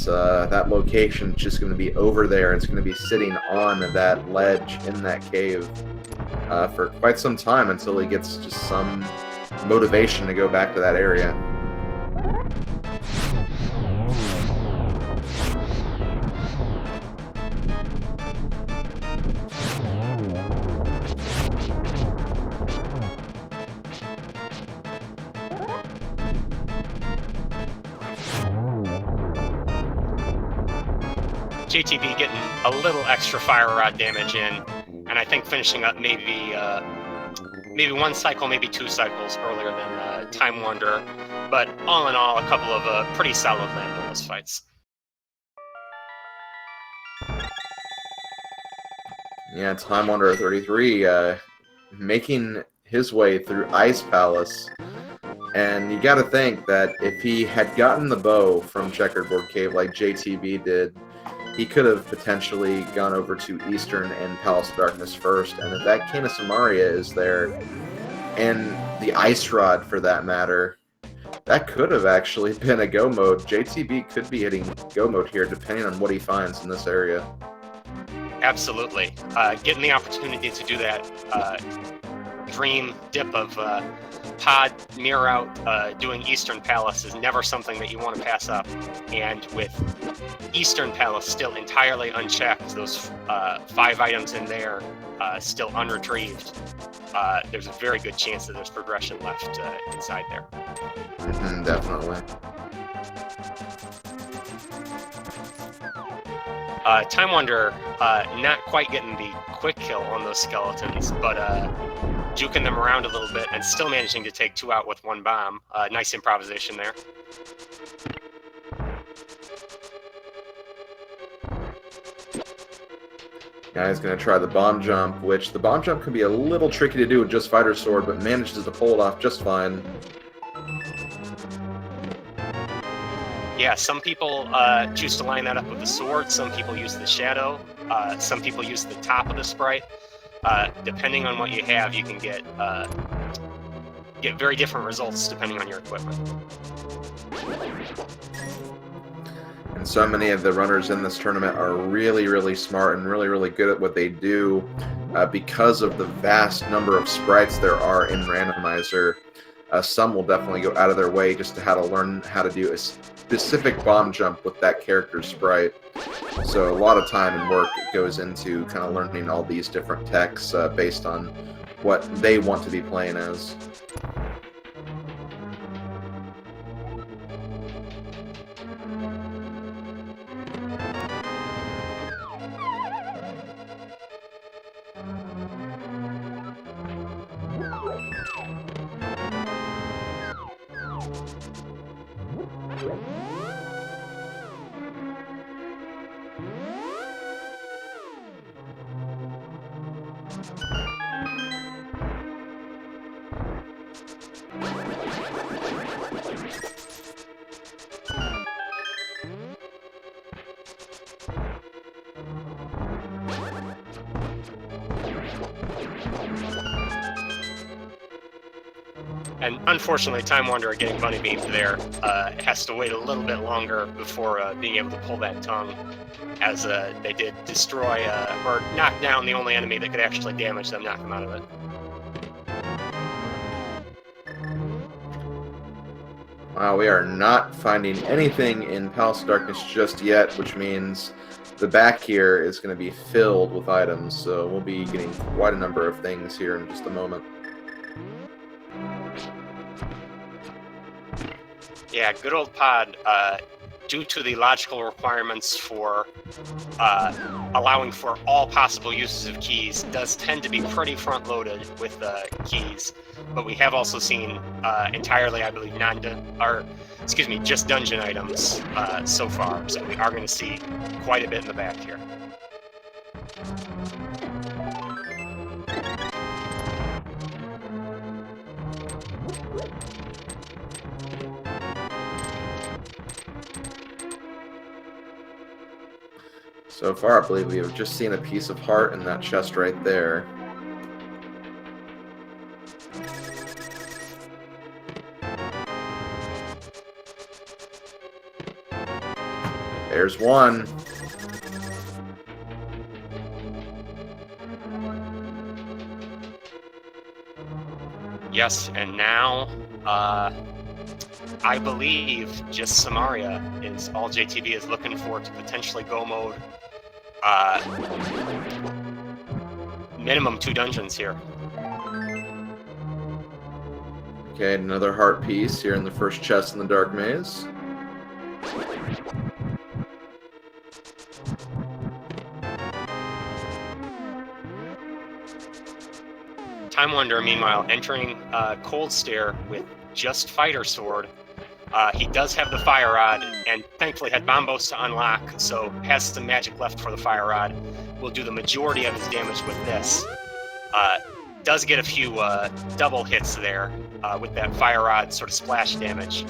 that location is just going to be over there. It's going to be sitting on that ledge in that cave for quite some time until he gets just some motivation to go back to that area. JTB getting a little extra Fire Rod damage in, and I think finishing up maybe 1 cycle, maybe 2 cycles earlier than Time Wanderer. But all in all, a couple of pretty solid Landmolus fights. Yeah, TimeWanderer33 making his way through Ice Palace. And you gotta think that if he had gotten the bow from Checkerboard Cave like JTB did, he could have potentially gone over to Eastern and Palace of Darkness first. And if that Cane of Samaria is there, and the Ice Rod for that matter, that could have actually been a go mode. JTB could be hitting go mode here depending on what he finds in this area. Absolutely. Getting the opportunity to do that dream dip of pod mirror out doing Eastern Palace is never something that you want to pass up. And with Eastern Palace still entirely unchecked, those 5 items in there still unretrieved, there's a very good chance that there's progression left inside there. Definitely. Time Wanderer not quite getting the quick kill on those skeletons, but juking them around a little bit and still managing to take 2 out with 1 bomb. Nice improvisation there. Guy's going to try the bomb jump, which the bomb jump can be a little tricky to do with just Fighter Sword, but manages to pull it off just fine. Yeah, some people choose to line that up with the sword, some people use the shadow, some people use the top of the sprite. Depending on what you have, you can get very different results depending on your equipment. And so many of the runners in this tournament are really, really smart and really, really good at what they do because of the vast number of sprites there are in Randomizer. Some will definitely go out of their way just to learn how to do a specific bomb jump with that character's sprite. So a lot of time and work goes into kind of learning all these different techs based on what they want to be playing as. And unfortunately, Time Wanderer getting bunny beamed there has to wait a little bit longer before being able to pull that tongue, as they did destroy or knock down the only enemy that could actually damage them, knock them out of it. Wow, we are not finding anything in Palace of Darkness just yet, which means the back here is going to be filled with items, so we'll be getting quite a number of things here in just a moment. Yeah, good old Pod, due to the logical requirements for allowing for all possible uses of keys, does tend to be pretty front-loaded with keys. But we have also seen entirely, I believe, just dungeon items so far. So we are going to see quite a bit in the back here. So far, I believe we have just seen a piece of heart in that chest right there. There's one. Yes, and now, I believe just Samaria is all JTB is looking for to potentially go mode. Minimum 2 dungeons here. Okay, another heart piece here in the first chest in the Dark Maze. Time Wanderer, meanwhile, entering Cold Stare with just Fighter Sword. He does have the Fire Rod, and thankfully had Bombos to unlock, so has some magic left for the Fire Rod. Will do the majority of his damage with this. Does get a few double hits there with that Fire Rod sort of splash damage.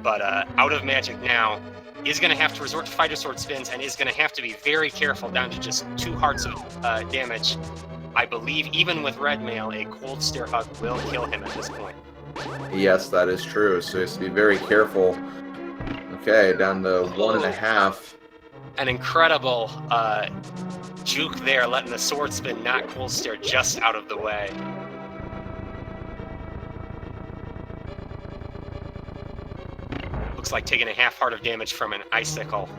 But out of magic now, is going to have to resort to Fighter Sword spins, and is going to have to be very careful down to just 2 hearts of damage. I believe even with Red Mail, a Cold Stare Hug will kill him at this point. Yes, that is true, so he has to be very careful. Okay, down to 1.5. An incredible juke there, letting the sword spin knock Cold Stare just out of the way. Looks like taking a half heart of damage from an icicle.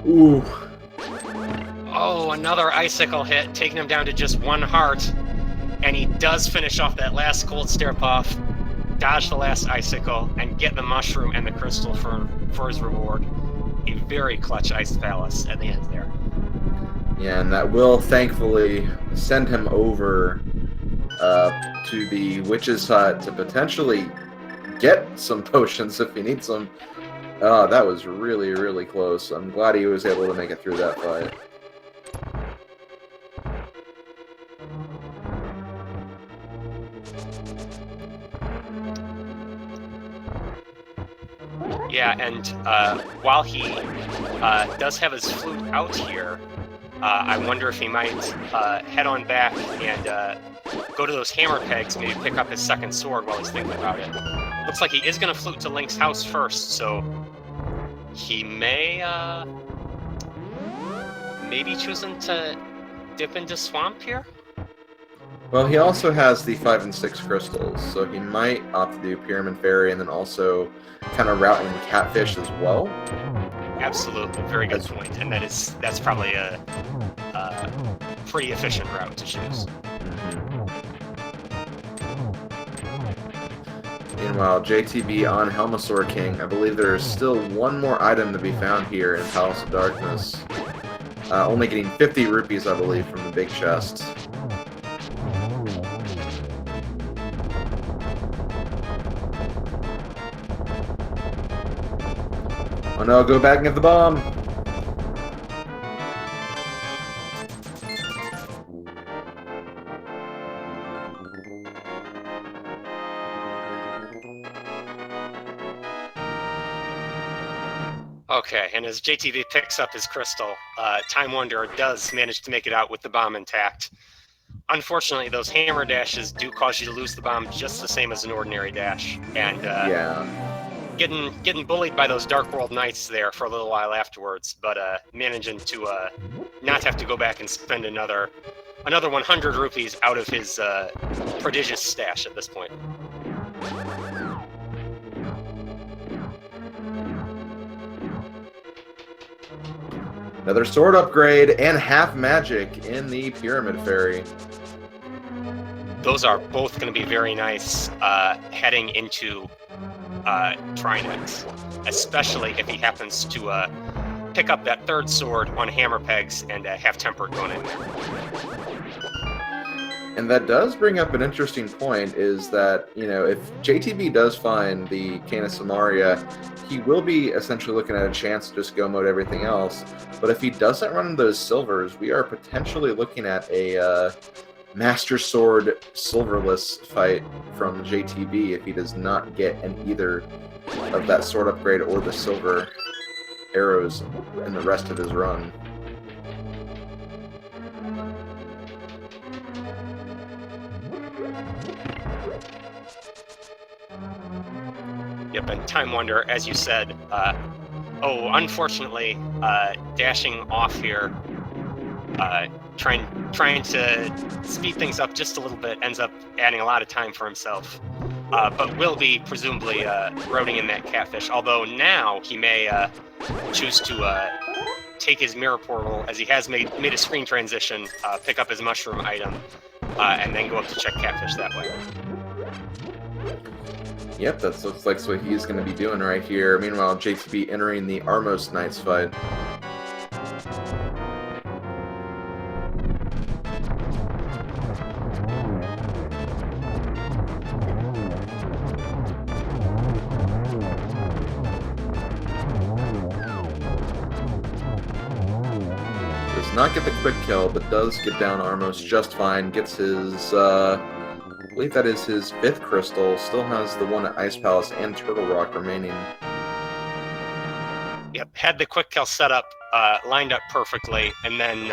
Ooh. Oh, another icicle hit, taking him down to just 1 heart. And he does finish off that last cold stare puff, dodge the last icicle, and get the mushroom and the crystal for his reward. A very clutch Ice Palace at the end there. Yeah, and that will thankfully send him over to the Witch's Hut to potentially get some potions if he needs them. That was really, really close. I'm glad he was able to make it through that fight. Yeah, and while he does have his flute out here, I wonder if he might head on back and go to those hammer pegs, maybe pick up his second sword while he's thinking about it. Looks like he is going to flute to Link's house first, so he may maybe choosing to dip into Swamp here? Well, he also has the 5 and 6 crystals, so he might opt to do Pyramid Fairy and then also kind of route in Catfish as well. Absolutely, very good point, and that's probably a pretty efficient route to choose. Meanwhile, JTB on Helmasaur King. I believe there is still one more item to be found here in Palace of Darkness. Only getting 50 rupees, I believe, from the big chest. Oh no, go back and get the bomb! Okay, and as JTB picks up his crystal, TimeWanderer does manage to make it out with the bomb intact. Unfortunately, those hammer dashes do cause you to lose the bomb just the same as an ordinary dash, and Yeah. getting bullied by those Dark World Knights there for a little while afterwards, but managing to not have to go back and spend another 100 rupees out of his prodigious stash at this point. Another sword upgrade and half magic in the Pyramid Fairy. Those are both going to be very nice heading into Trinex, especially if he happens to pick up that third sword on hammer pegs and have Tempered going in there. And that does bring up an interesting point, is that, you know, if JTB does find the Cane of Samaria, he will be essentially looking at a chance to just go mode everything else. But if he doesn't run those silvers, we are potentially looking at a Master Sword silverless fight from JTB if he does not get either of that sword upgrade or the silver arrows in the rest of his run. Yep, and TimeWanderer, as you said, unfortunately, dashing off here, trying to speed things up just a little bit, ends up adding a lot of time for himself. But will be presumably roading in that catfish, although now he may choose to take his mirror portal, as he has made a screen transition, pick up his mushroom item, and then go up to check catfish that way. Yep, that looks like what he's going to be doing right here. Meanwhile, JTB entering the Armos Knights fight. Does not get the quick kill, but does get down Armos just fine. Gets his, I believe that is his 5th crystal. Still has the one at Ice Palace and Turtle Rock remaining. Yep, had the quick kill set up, lined up perfectly, and then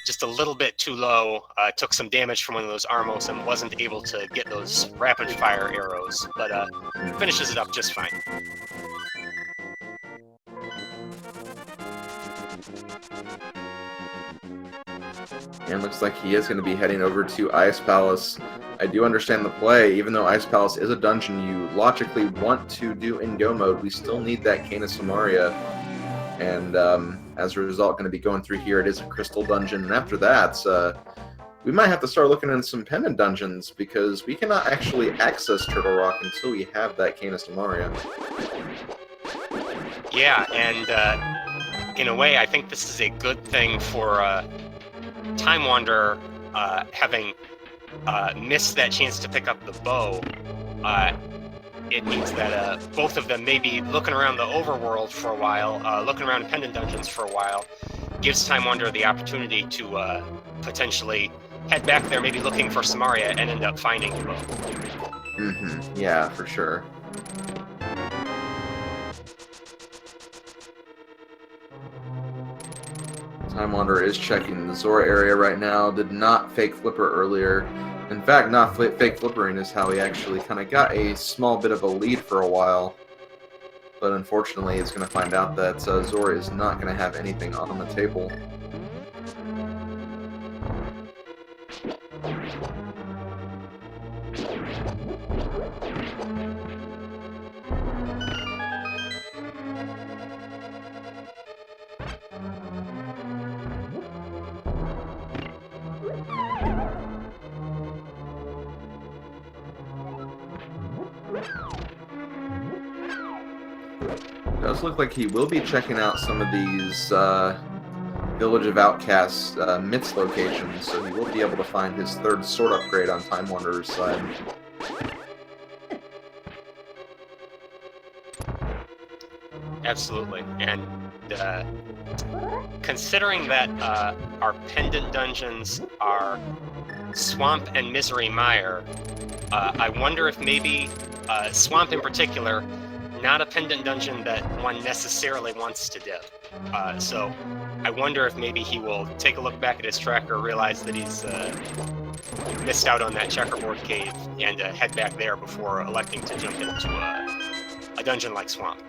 just a little bit too low, took some damage from one of those Armos and wasn't able to get those rapid fire arrows, but finishes it up just fine. And looks like he is going to be heading over to Ice Palace. I do understand the play. Even though Ice Palace is a dungeon you logically want to do in go mode, we still need that Cane of Samaria. And as a result, going to be going through here. It is a crystal dungeon. And after that, we might have to start looking in some pendant dungeons because we cannot actually access Turtle Rock until we have that Canis Maria. Yeah, and in a way, I think this is a good thing for Time Wanderer having missed that chance to pick up the bow. It means that both of them may be looking around the overworld for a while, looking around pendant dungeons for a while, gives Time Wanderer the opportunity to potentially head back there, maybe looking for Samaria, and end up finding the bow. Mm-hmm. Yeah, for sure. Time Wanderer is checking the Zora area right now. Did not fake flipper earlier. In fact, not fake flippering is how he actually kind of got a small bit of a lead for a while. But unfortunately, he's going to find out that Zora is not going to have anything on the table. Does look like he will be checking out some of these Village of Outcasts myths locations, so he will be able to find his third sword upgrade on Time Wanderer's side. Absolutely, and considering that our pendant dungeons are Swamp and Misery Mire, I wonder if maybe Swamp in particular, not a pendant dungeon that one necessarily wants to dip. So I wonder if maybe he will take a look back at his tracker, realize that he's missed out on that checkerboard cave, and head back there before electing to jump into a dungeon like Swamp.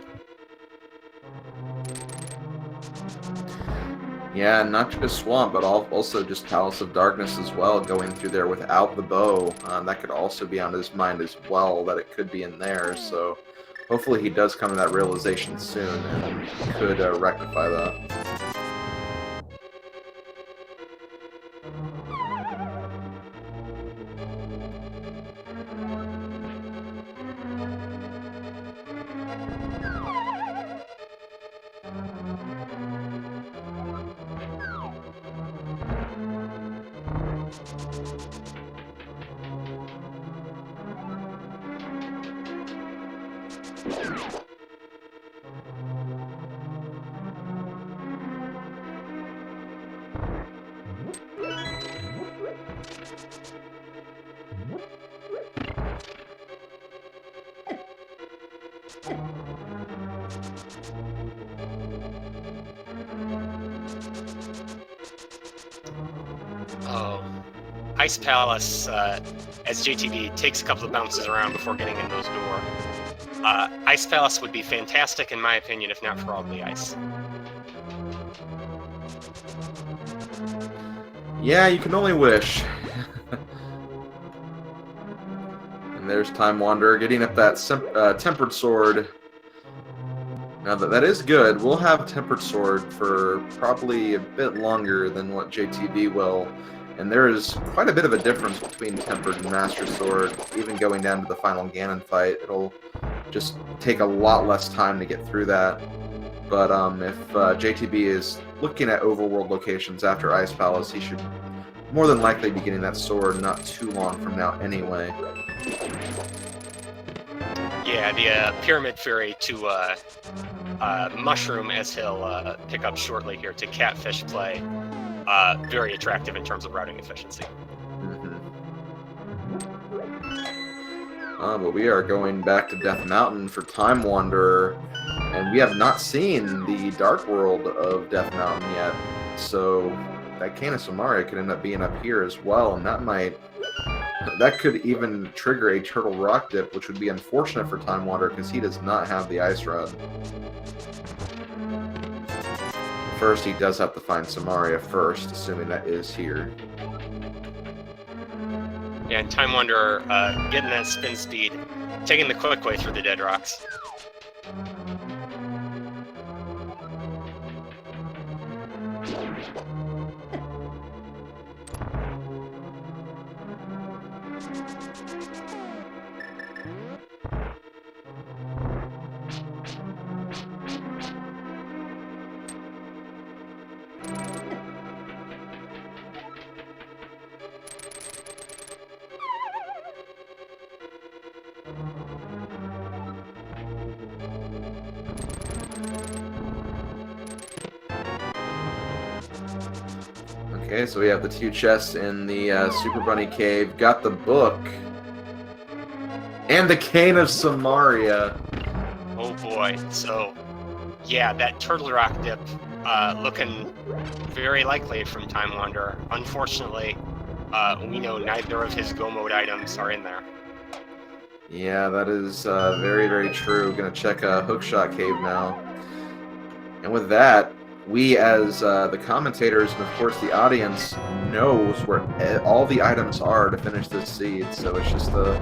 Yeah, not just Swamp, but also just Palace of Darkness as well, going through there without the bow. That could also be on his mind as well, that it could be in there, so hopefully he does come to that realization soon and could rectify that. Oh, Ice Palace, as JTB takes a couple of bounces around before getting in those doors. Ice Palace would be fantastic in my opinion, if not for all the ice. Yeah, you can only wish. And there's Time Wanderer getting up that Tempered Sword. Now that is good. We'll have Tempered Sword for probably a bit longer than what JTB will. And there is quite a bit of a difference between Tempered and Master Sword. Even going down to the final Ganon fight, it'll just take a lot less time to get through that. But if JTB is looking at overworld locations after Ice Palace, he should more than likely be getting that sword not too long from now anyway. Yeah, the Pyramid Fury to Mushroom, as he'll pick up shortly here, to Catfish play. Very attractive in terms of routing efficiency. But we are going back to Death Mountain for Time Wanderer, and we have not seen the Dark World of Death Mountain yet, so that Canis Maria could end up being up here as well, and that could even trigger a Turtle Rock dip, which would be unfortunate for Time Wanderer because he does not have the Ice Rod. First, he does have to find Samaria first, assuming that is here. Yeah, and Time Wanderer getting that spin speed, taking the quick way through the dead rocks. Okay, so we have the 2 chests in the Super Bunny Cave. Got the book. And the Cane of Samaria. Oh boy. So, yeah, that Turtle Rock dip looking very likely from Time Wanderer. Unfortunately, we know neither of his Go Mode items are in there. Yeah, that is very, very true. Gonna check Hookshot Cave now. And with that, we as the commentators and of course the audience knows where all the items are to finish this seed. So it's just a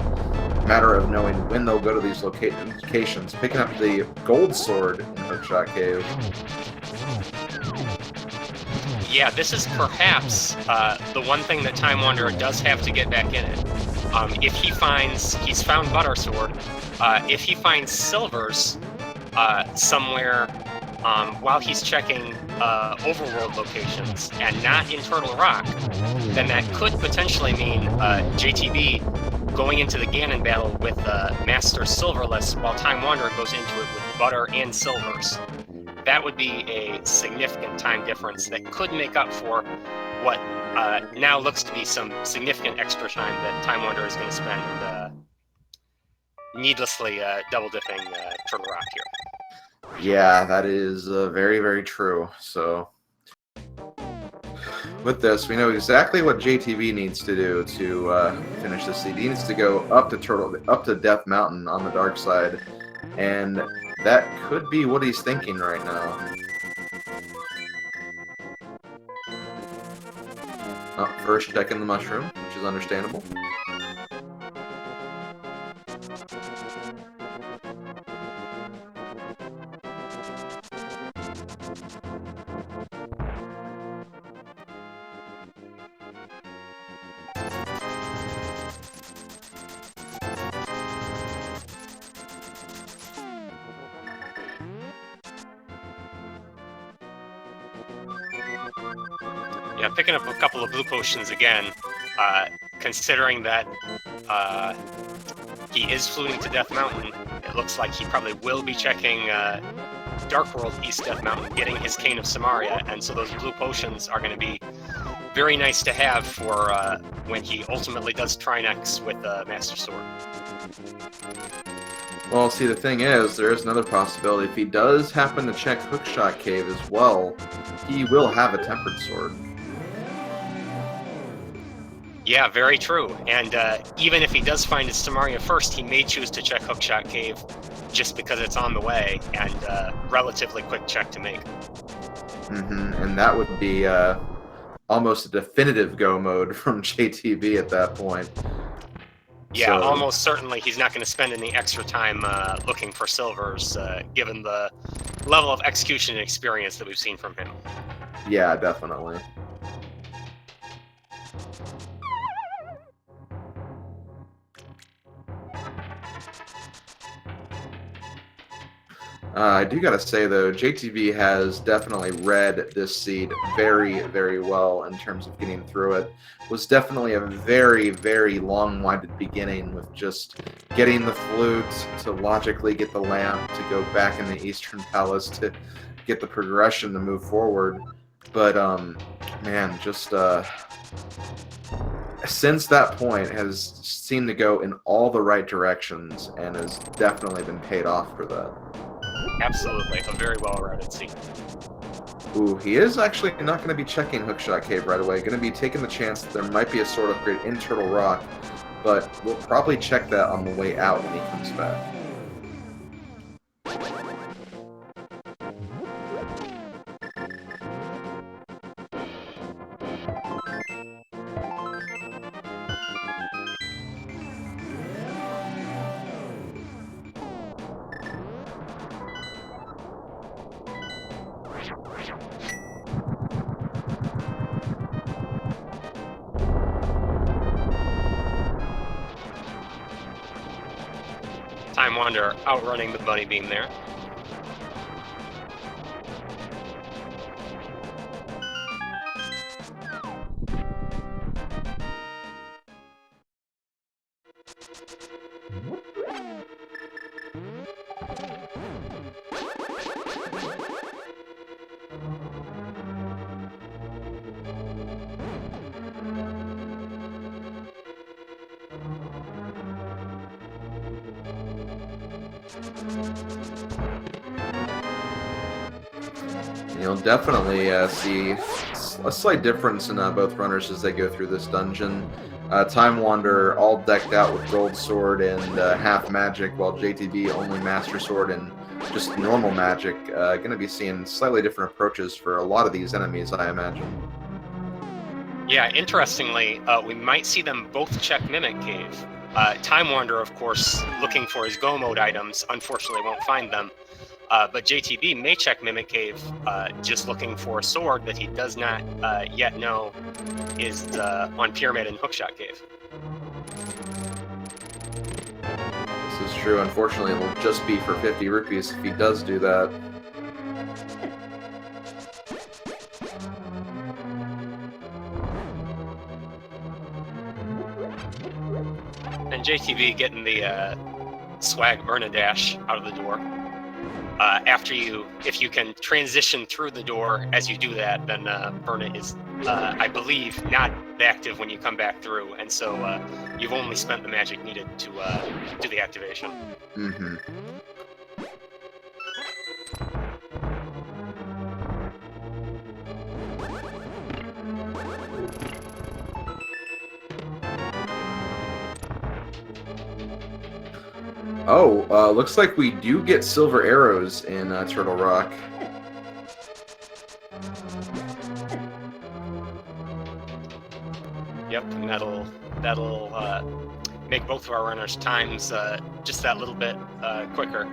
matter of knowing when they'll go to these locations. Picking up the gold sword in Hookshot Cave. Yeah, this is perhaps the one thing that Time Wanderer does have to get back in it. If he finds, he's found Butter Sword, if he finds silvers somewhere while he's checking Overworld locations and not in Turtle Rock, then that could potentially mean JTB going into the Ganon battle with Master Silverless while Time Wanderer goes into it with Butter and Silvers. That would be a significant time difference that could make up for what now looks to be some significant extra time that Time Wanderer is going to spend needlessly double-dipping Turtle Rock here. Yeah, that is very, very true. So with this, we know exactly what JTB needs to do to finish this seed. He needs to go up to Death Mountain on the dark side, and that could be what he's thinking right now. First checking the mushroom, which is understandable. Yeah, picking up a couple of blue potions again, considering that he is fluting to Death Mountain, it looks like he probably will be checking Dark World East Death Mountain, getting his Cane of Samaria, and so those blue potions are going to be very nice to have for when he ultimately does Trinex with Master Sword. Well, see, the thing is, there is another possibility. If he does happen to check Hookshot Cave as well, he will have a Tempered Sword. Yeah, very true. And even if he does find his Samaria first, he may choose to check Hookshot Cave just because it's on the way and relatively quick check to make. And that would be almost a definitive go mode from JTB at that point. Yeah, so, almost certainly he's not going to spend any extra time looking for silvers, given the level of execution and experience that we've seen from him. Yeah, definitely. I do gotta say, though, JTB has definitely read this seed very, very well in terms of getting through it. Was definitely a very, very long-winded beginning with just getting the flute to logically get the lamp, to go back in the Eastern Palace to get the progression to move forward. But, man, just since that point has seemed to go in all the right directions and has definitely been paid off for that. Absolutely, a very well-rounded seed. Ooh, he is actually not going to be checking Hookshot Cave right away. Going to be taking the chance that there might be a sword upgrade in Turtle Rock, but we'll probably check that on the way out when he comes back. Time Wanderer outrunning the bunny beam there. You'll definitely see a slight difference in both runners as they go through this dungeon. Time Wanderer all decked out with gold sword and half magic, while JTB only master sword and just normal magic. Going to be seeing slightly different approaches for a lot of these enemies, I imagine. Yeah, interestingly, we might see them both check Mimic Cave. Time Wanderer, of course, looking for his Go Mode items, unfortunately won't find them. But JTB may check Mimic Cave, just looking for a sword that he does not yet know is on Pyramid and Hookshot Cave. This is true. Unfortunately, it'll just be for 50 rupees if he does do that. And JTB getting the swag Myrna Dash out of the door. If you can transition through the door as you do that, then Myrna is, I believe, not active when you come back through, and so you've only spent the magic needed to do the activation. Mm-hmm. Oh, looks like we do get silver arrows in Turtle Rock. Yep, and that'll make both of our runners' times just that little bit quicker.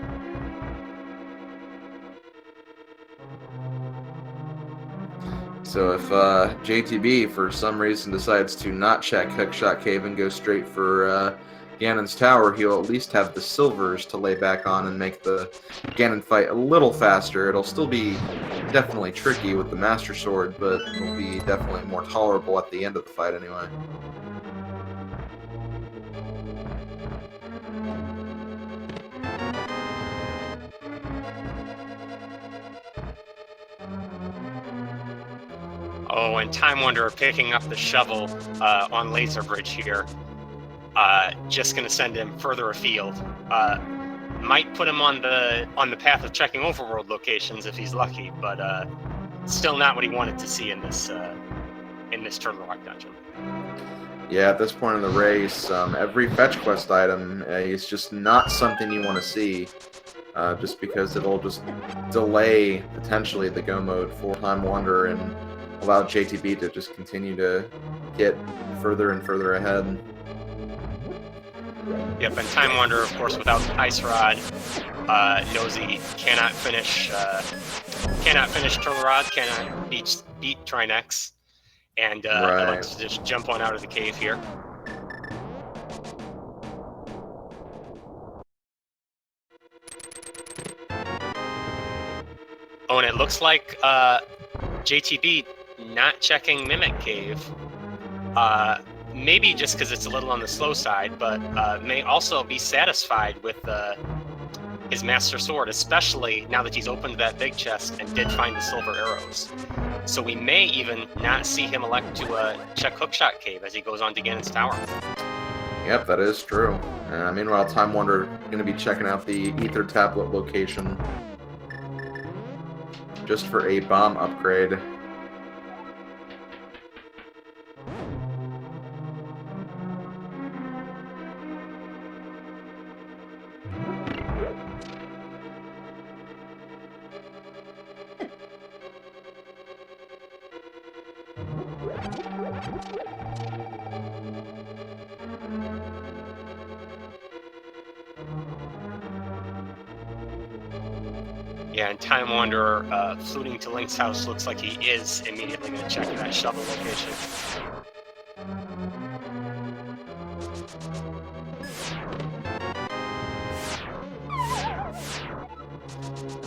So if JTB for some reason decides to not check Hookshot Cave and go straight for Ganon's Tower, he'll at least have the silvers to lay back on and make the Ganon fight a little faster. It'll still be definitely tricky with the Master Sword, but it'll be definitely more tolerable at the end of the fight anyway. Oh, and Time Wanderer picking up the shovel on Laser Bridge here. Just going to send him further afield. Might put him on the path of checking Overworld locations if he's lucky, but still not what he wanted to see in this Turtle Rock dungeon. Yeah, at this point in the race, every fetch quest item is just not something you want to see, just because it'll just delay potentially the go mode for Time Wanderer and allow JTB to just continue to get further and further ahead. Yep, and Time Wanderer, of course, without Ice Rod, knows he cannot finish Turtle Rod, cannot beat Trinex, and elects to just jump on out of the cave here. Oh, and it looks like JTB not checking Mimic Cave. Maybe just because it's a little on the slow side, but may also be satisfied with his Master Sword, especially now that he's opened that big chest and did find the silver arrows. So we may even not see him elect to check Hookshot Cave as he goes on to Ganon's Tower. Yep, that is true. Meanwhile, Time Wanderer going to be checking out the Ether Tablet location just for a bomb upgrade. Yeah, and Time Wanderer fluting to Link's house looks like he is immediately going to check that shovel location.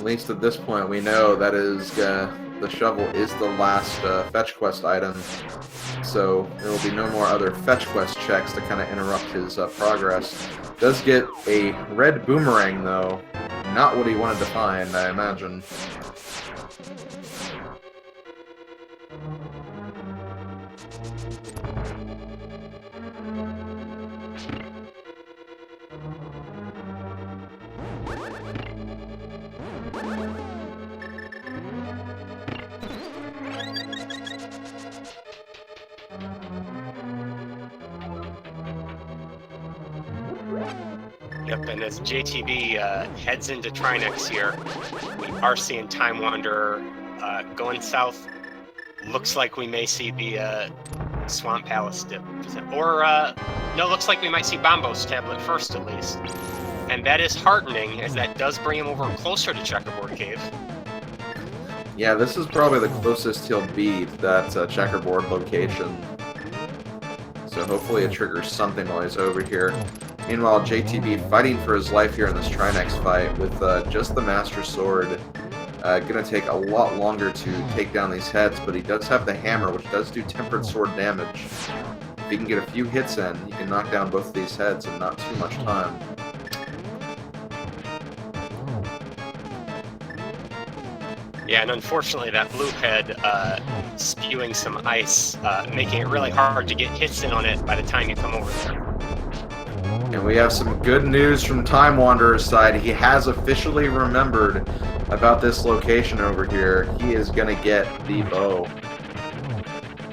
At least at this point, we know that is the shovel is the last fetch quest item. So there will be no more other fetch quest checks to kind of interrupt his progress. Does get a red boomerang, though. Not what he wanted to find, I imagine. Yep, and as JTB heads into Trinex here, we are seeing Time Wanderer going south. Looks like we may see the Swamp Palace dip. Or, no, looks like we might see Bombo's tablet first, at least. And that is heartening, as that does bring him over closer to Checkerboard Cave. Yeah, this is probably the closest he'll be to that checkerboard location. So hopefully it triggers something while he's over here. Meanwhile, JTB fighting for his life here in this Trinex fight with just the Master Sword. Gonna take a lot longer to take down these heads, but he does have the hammer, which does do tempered sword damage. If he can get a few hits in, he can knock down both of these heads in not too much time. Yeah, and unfortunately that blue head spewing some ice, making it really hard to get hits in on it by the time you come over there. And we have some good news from Time Wanderer's side. He has officially remembered about this location over here. He is going to get the bow.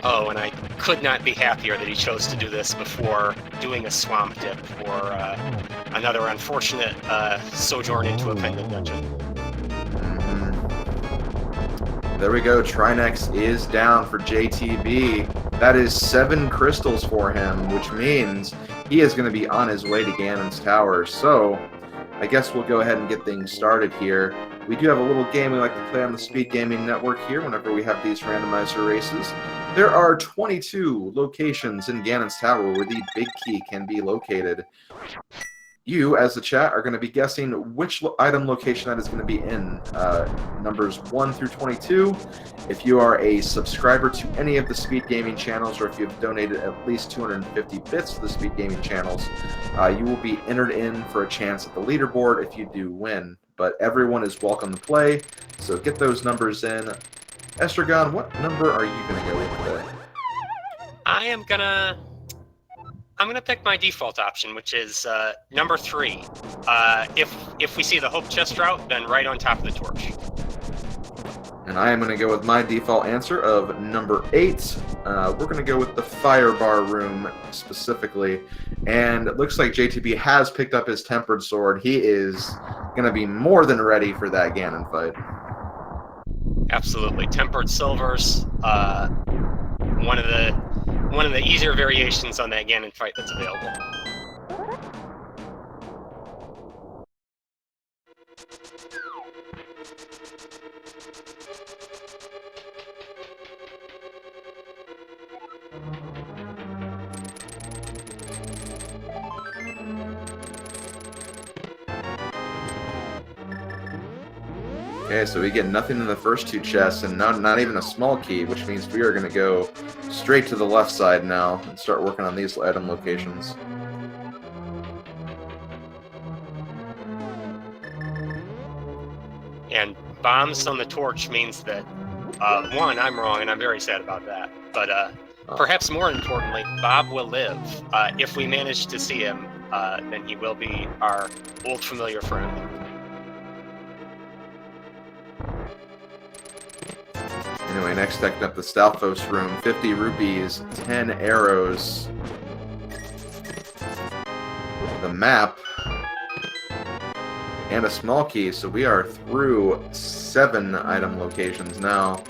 Oh, and I could not be happier that he chose to do this before doing a swamp dip or another unfortunate sojourn into a pendant dungeon. There we go. Trinex is down for JTB. That is 7 crystals for him, which means he is going to be on his way to Ganon's Tower. So, I guess we'll go ahead and get things started here. We do have a little game we like to play on the Speed Gaming Network here whenever we have these randomizer races. There are 22 locations in Ganon's Tower where the big key can be located. You, as the chat, are going to be guessing which item location that is going to be in. Numbers 1 through 22. If you are a subscriber to any of the Speed Gaming channels, or if you've donated at least 250 bits to the Speed Gaming channels, you will be entered in for a chance at the leaderboard if you do win. But everyone is welcome to play, so get those numbers in. Estragon, what number are you going to go with today? I'm gonna pick my default option, which is number 3. If we see the Hope Chest route, then right on top of the torch. And I am going to go with my default answer of number 8. We're going to go with the Fire Bar Room specifically. And it looks like JTB has picked up his Tempered Sword. He is going to be more than ready for that Ganon fight. Absolutely. Tempered Silvers, one of the easier variations on that Ganon fight that's available. Okay, so we get nothing in the first 2 chests, and not even a small key, which means we are going to go straight to the left side now and start working on these item locations. And bombs on the torch means that, one, I'm wrong, and I'm very sad about that. But perhaps more importantly, Bob will live. If we manage to see him, then he will be our old familiar friend. Anyway, next step up the Stalfos room, 50 rupees, 10 arrows. The map, and a small key, so we are through 7 item locations now.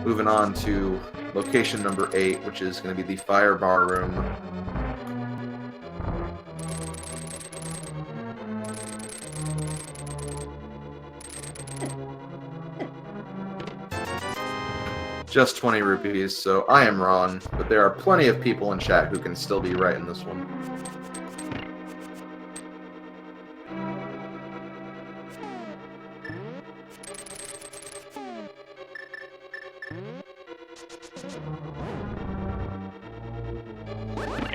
Moving on to location number 8, which is going to be the Fire Bar Room. Just 20 rupees, so I am wrong, but there are plenty of people in chat who can still be right in this one.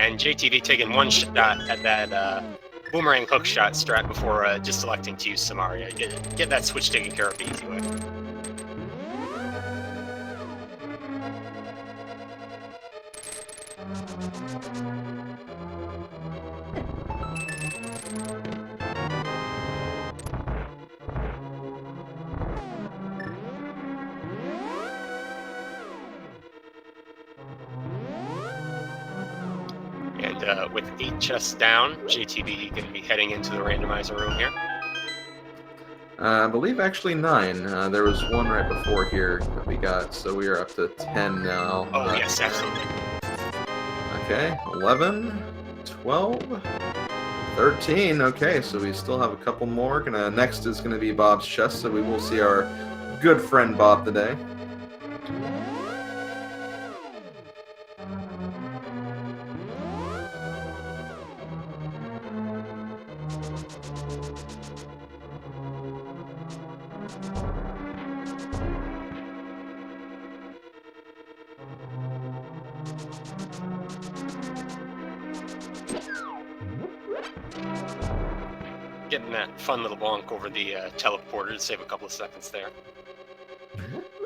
And JTB taking one shot at that boomerang hook shot strat before just electing to use Samaria. Get that switch taken care of the easy way. And with 8 chests down, JTB going to be heading into the randomizer room here. I believe actually 9. There was one right before here that we got, so we are up to 10 now. Oh, yes, absolutely. Okay, 11, 12, 13. Okay, so we still have a couple more. Next is going to be Bob's chest, so we will see our good friend Bob today. Getting that fun little bonk over the teleporter to save a couple of seconds there.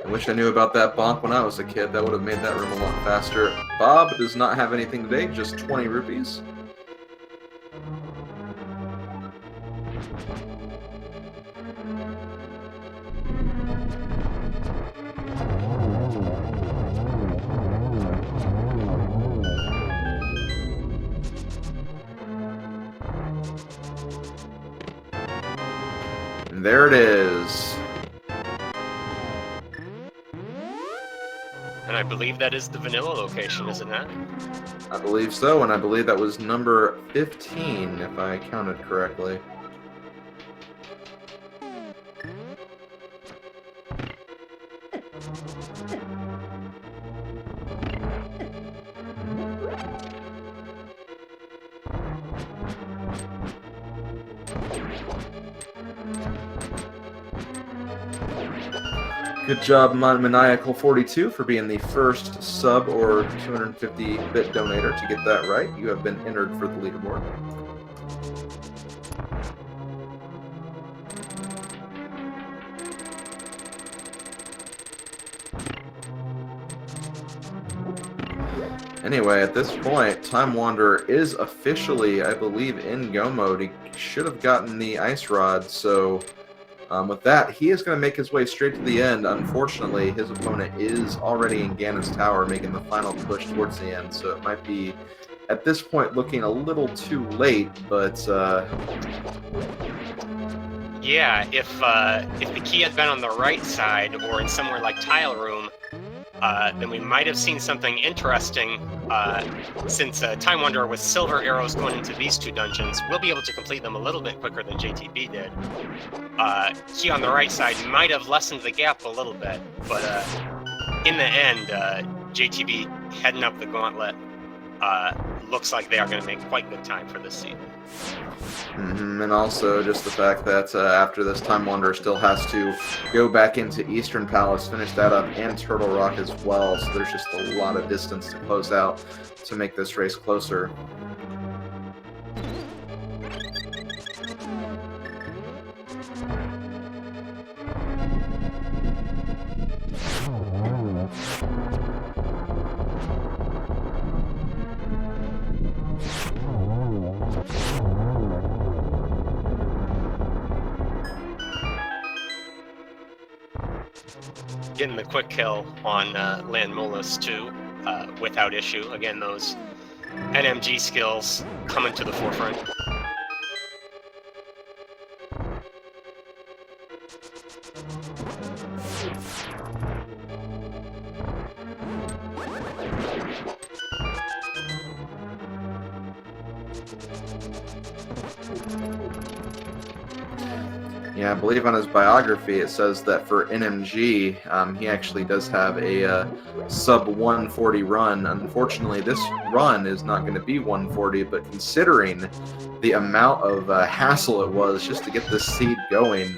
I wish I knew about that bonk when I was a kid. That would have made that room a lot faster. Bob does not have anything today, just 20 rupees. And there it is. And I believe that is the vanilla location, is it not? I believe so, and I believe that was number 15, if I counted correctly. Good job, Maniacal42, for being the first sub or 250-bit donator to get that right. You have been entered for the leaderboard. Anyway, at this point, Time Wanderer is officially, I believe, in go mode. He should have gotten the ice rod, so with that, he is going to make his way straight to the end. Unfortunately, his opponent is already in Ganon's tower, making the final push towards the end, so it might be, at this point, looking a little too late, but yeah, if the key had been on the right side or in somewhere like Tile Room, then we might have seen something interesting. Since Time Wanderer with silver arrows going into these 2 dungeons, we'll be able to complete them a little bit quicker than JTB did. Key on the right side might have lessened the gap a little bit, but in the end, JTB heading up the gauntlet looks like they are going to make quite good time for this season. And also just the fact that after this, Time Wanderer still has to go back into Eastern Palace, finish that up, and Turtle Rock as well, so there's just a lot of distance to close out to make this race closer. Getting the quick kill on Landmolus too, without issue. Again, those NMG skills coming to the forefront. Yeah, I believe on his biography it says that for NMG, he actually does have a sub 140 run. Unfortunately, this run is not going to be 140, but considering the amount of hassle it was just to get this seed going,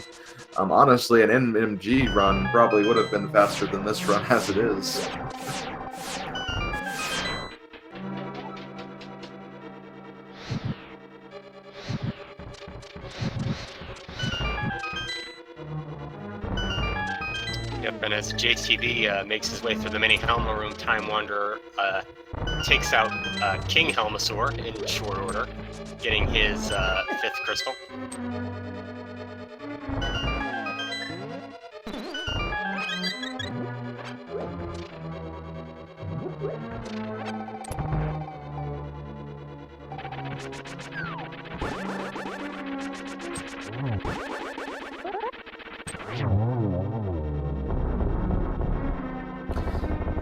honestly, an NMG run probably would have been faster than this run as it is. Yep, and as JTB makes his way through the mini Helma room, Time Wanderer takes out King Helmasaur in short order, getting his 5th crystal.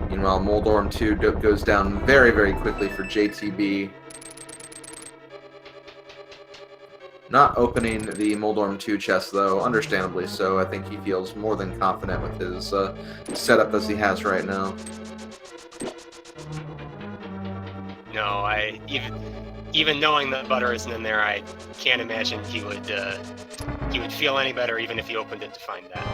Meanwhile, Moldorm 2 goes down very, very quickly for JTB. Not opening the Moldorm 2 chest, though, understandably so. I think he feels more than confident with his setup as he has right now. No, even knowing that butter isn't in there, I can't imagine he would feel any better even if he opened it to find that.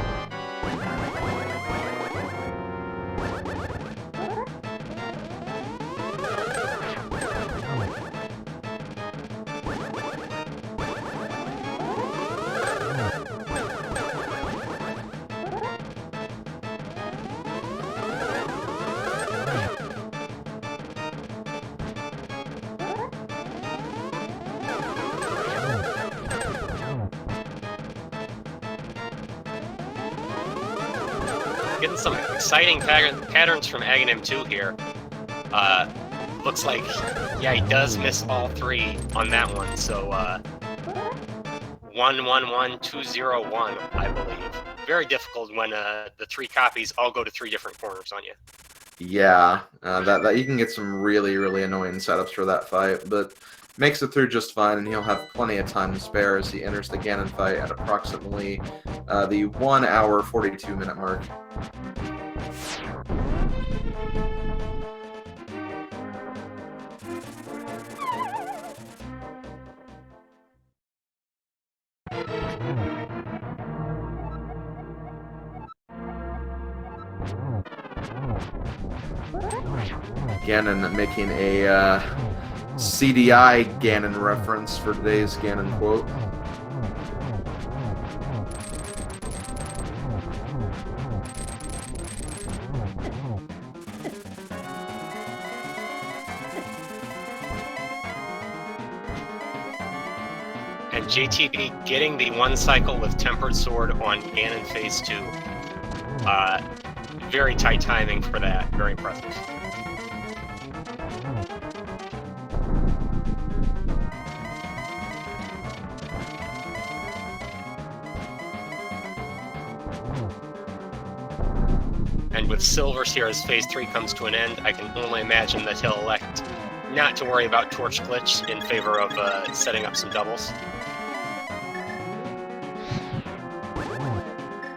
Getting some exciting patterns from Agahnim 2 here. Looks like, yeah, he does miss all 3 on that one, so 111201, I believe. Very difficult when the 3 copies all go to 3 different corners on you. Yeah, that you can get some really, really annoying setups for that fight, but makes it through just fine, and he'll have plenty of time to spare as he enters the Ganon fight at approximately the 1 hour 42 minute mark. Ganon making a CDI Ganon reference for today's Ganon quote. And JTB getting the 1 cycle with Tempered Sword on Ganon Phase 2. Very tight timing for that. Very impressive. And with Silvers here as Phase 3 comes to an end, I can only imagine that he'll elect not to worry about Torch Glitch in favor of setting up some doubles.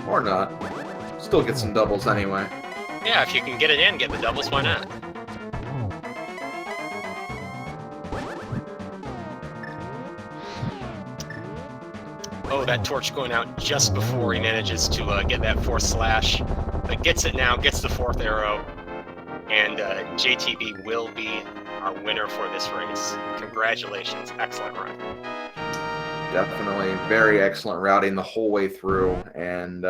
Or not. Still get some doubles anyway. Yeah, if you can get it in, get the doubles, why not? Oh, that torch going out just before he manages to get that 4th slash. But gets it now, gets the 4th arrow, and JTB will be our winner for this race. Congratulations, excellent run. Definitely very excellent routing the whole way through, and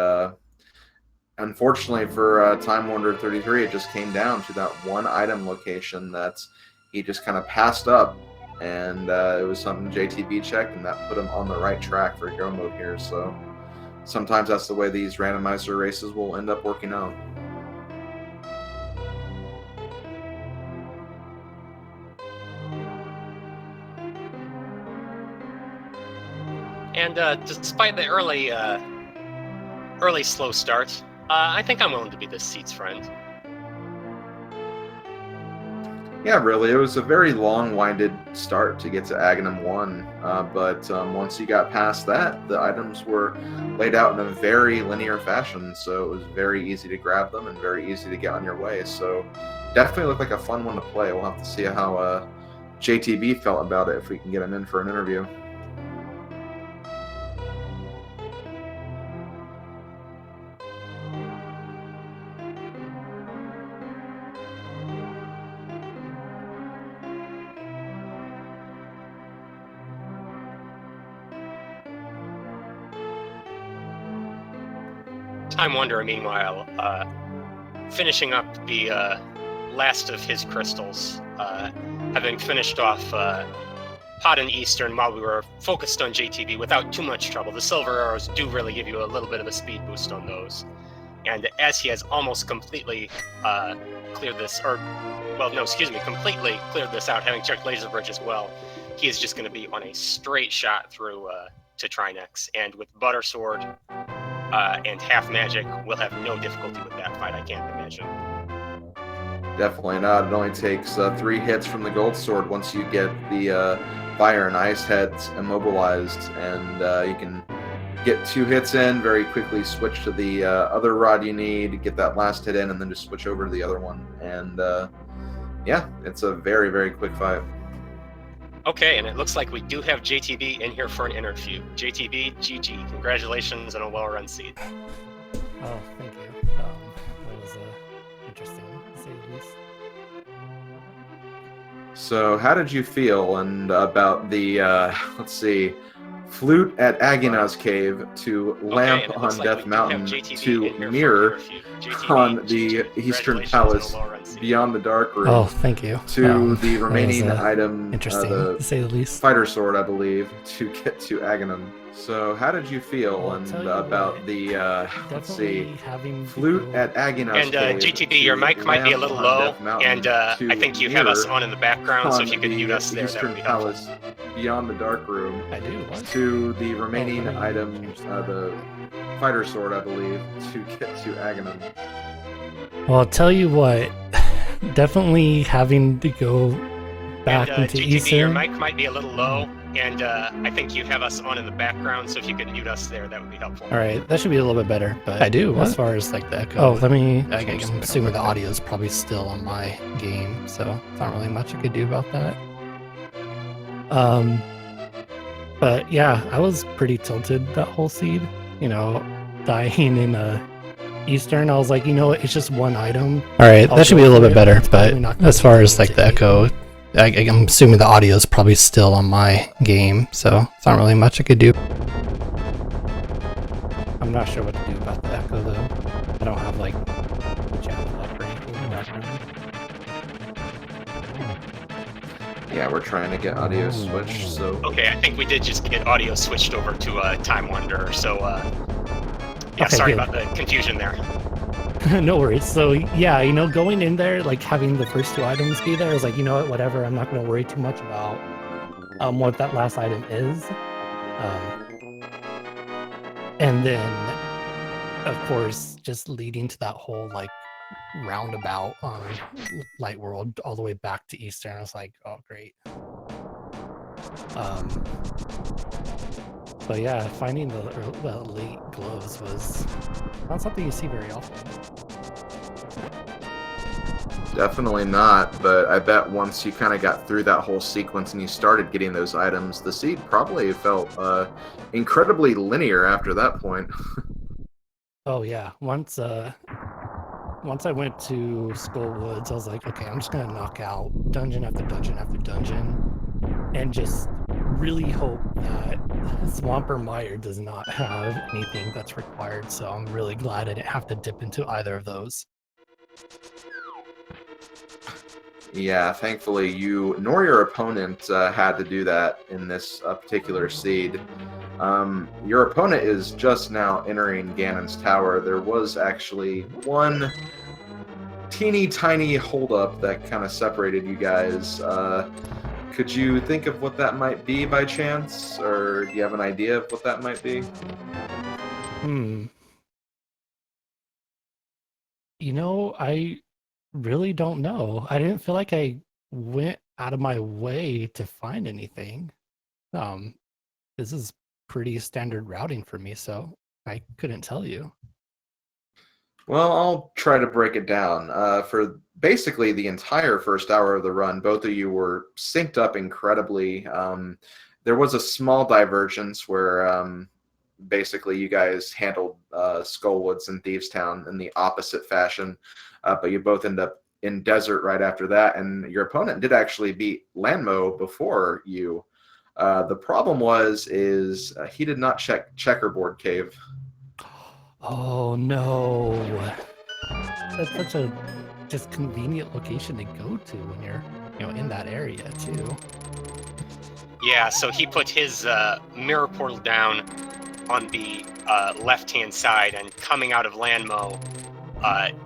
unfortunately for TimeWanderer33, it just came down to that 1 item location that he just kind of passed up, and it was something JTB checked, and that put him on the right track for go mode here. So sometimes that's the way these randomizer races will end up working out. And despite the early slow start, I think I'm willing to be this seat's friend. Yeah, really, it was a very long-winded start to get to Agahnim 1, but once you got past that, the items were laid out in a very linear fashion, so it was very easy to grab them and very easy to get on your way. So definitely looked like a fun one to play. We'll have to see how JTB felt about it if we can get him in for an interview. TimeWanderer, meanwhile, finishing up the last of his crystals, having finished off Pot and Eastern while we were focused on JTB without too much trouble. The silver arrows do really give you a little bit of a speed boost on those. And as he has almost completely cleared this, or, well, no, excuse me, completely cleared this out, having checked Laser Bridge as well, he is just going to be on a straight shot through to Trinex. And with Butter Sword and Half Magic, we'll have no difficulty with that fight, I can't imagine. Definitely not. It only takes 3 hits from the Gold Sword once you get the Fire and Ice heads immobilized, and you can get 2 hits in, very quickly switch to the other rod you need, get that last hit in, and then just switch over to the other one. And yeah, it's a very, very quick fight. Okay, and it looks like we do have JTB in here for an interview. JTB, GG. Congratulations on a well-run seed. Oh, thank you. That was interesting, to say the least. So how did you feel and about the, let's see, Flute at Aguinal's Cave to Lamp on Death Mountain to Mirror on the Eastern Palace Beyond the Dark Room? Oh, thank you. To the remaining item, interesting, to say the least. Fighter Sword, I believe, to get to Aghanim. So how did you feel and about the, let's see, Flute at Aguinal's Cave? And GTB, your mic might be a little low, and I think you have us on in the background, so if you could mute us there, that would be helpful. Eastern Palace Beyond the Dark Room. I do. What? To the remaining item, the Fighter Sword, I believe, to get to Aghanim. Well, I'll tell you what, definitely having to go back into GTB, Eastern. Your mic might be a little low, and I think you have us on in the background, so if you could mute us there, that would be helpful. All right, that should be a little bit better. But I do. As far as like the echo. Oh, let me. I'm assuming the audio is probably still on my game, so there's not really much I could do about that. But yeah, I was pretty tilted that whole seed. You know, dying in Eastern, I was like, you know what, it's just one item. All right, that should be a little bit better. But as far as like the echo, I'm assuming the audio is probably still on my game, so there's not really much I could do. I'm not sure what to do about the echo though. I don't have like the channel up or anything in the background. Yeah, we're trying to get audio switched, so... Okay, I think we did just get audio switched over to TimeWanderer, so yeah, Okay, sorry good. about the confusion there. No worries. So yeah, you know, going in there, like having the first 2 items be there, I was like, you know what, whatever, I'm not going to worry too much about what that last item is. And then, of course, just leading to that whole like roundabout on Light World all the way back to Eastern, I was like, oh great. But yeah, finding the late glows was not something you see very often. Definitely not, but I bet once you kind of got through that whole sequence and you started getting those items, the seed probably felt incredibly linear after that point. Oh yeah, once I went to Skull Woods, I was like, okay, I'm just gonna knock out dungeon after dungeon after dungeon, and just really hope that Swamper Mire does not have anything that's required. So I'm really glad I didn't have to dip into either of those. Yeah, thankfully you nor your opponent had to do that in this particular seed. Your opponent is just now entering Ganon's tower. There was actually one teeny tiny holdup that kind of separated you guys. Could you think of what that might be by chance? Or do you have an idea of what that might be? You know, I really don't know. I didn't feel like I went out of my way to find anything. This is pretty standard routing for me, so I couldn't tell you. Well, I'll try to break it down. For basically the entire first hour of the run, both of you were synced up incredibly. There was a small divergence where basically you guys handled Skullwoods and Thieves Town in the opposite fashion, but you both end up in Desert right after that, and your opponent did actually beat Landmo before you. The problem is he did not check Checkerboard Cave. Oh no. That's such a just convenient location to go to when you're, in that area too. Yeah, so he put his mirror portal down on the left-hand side, and coming out of Landmo,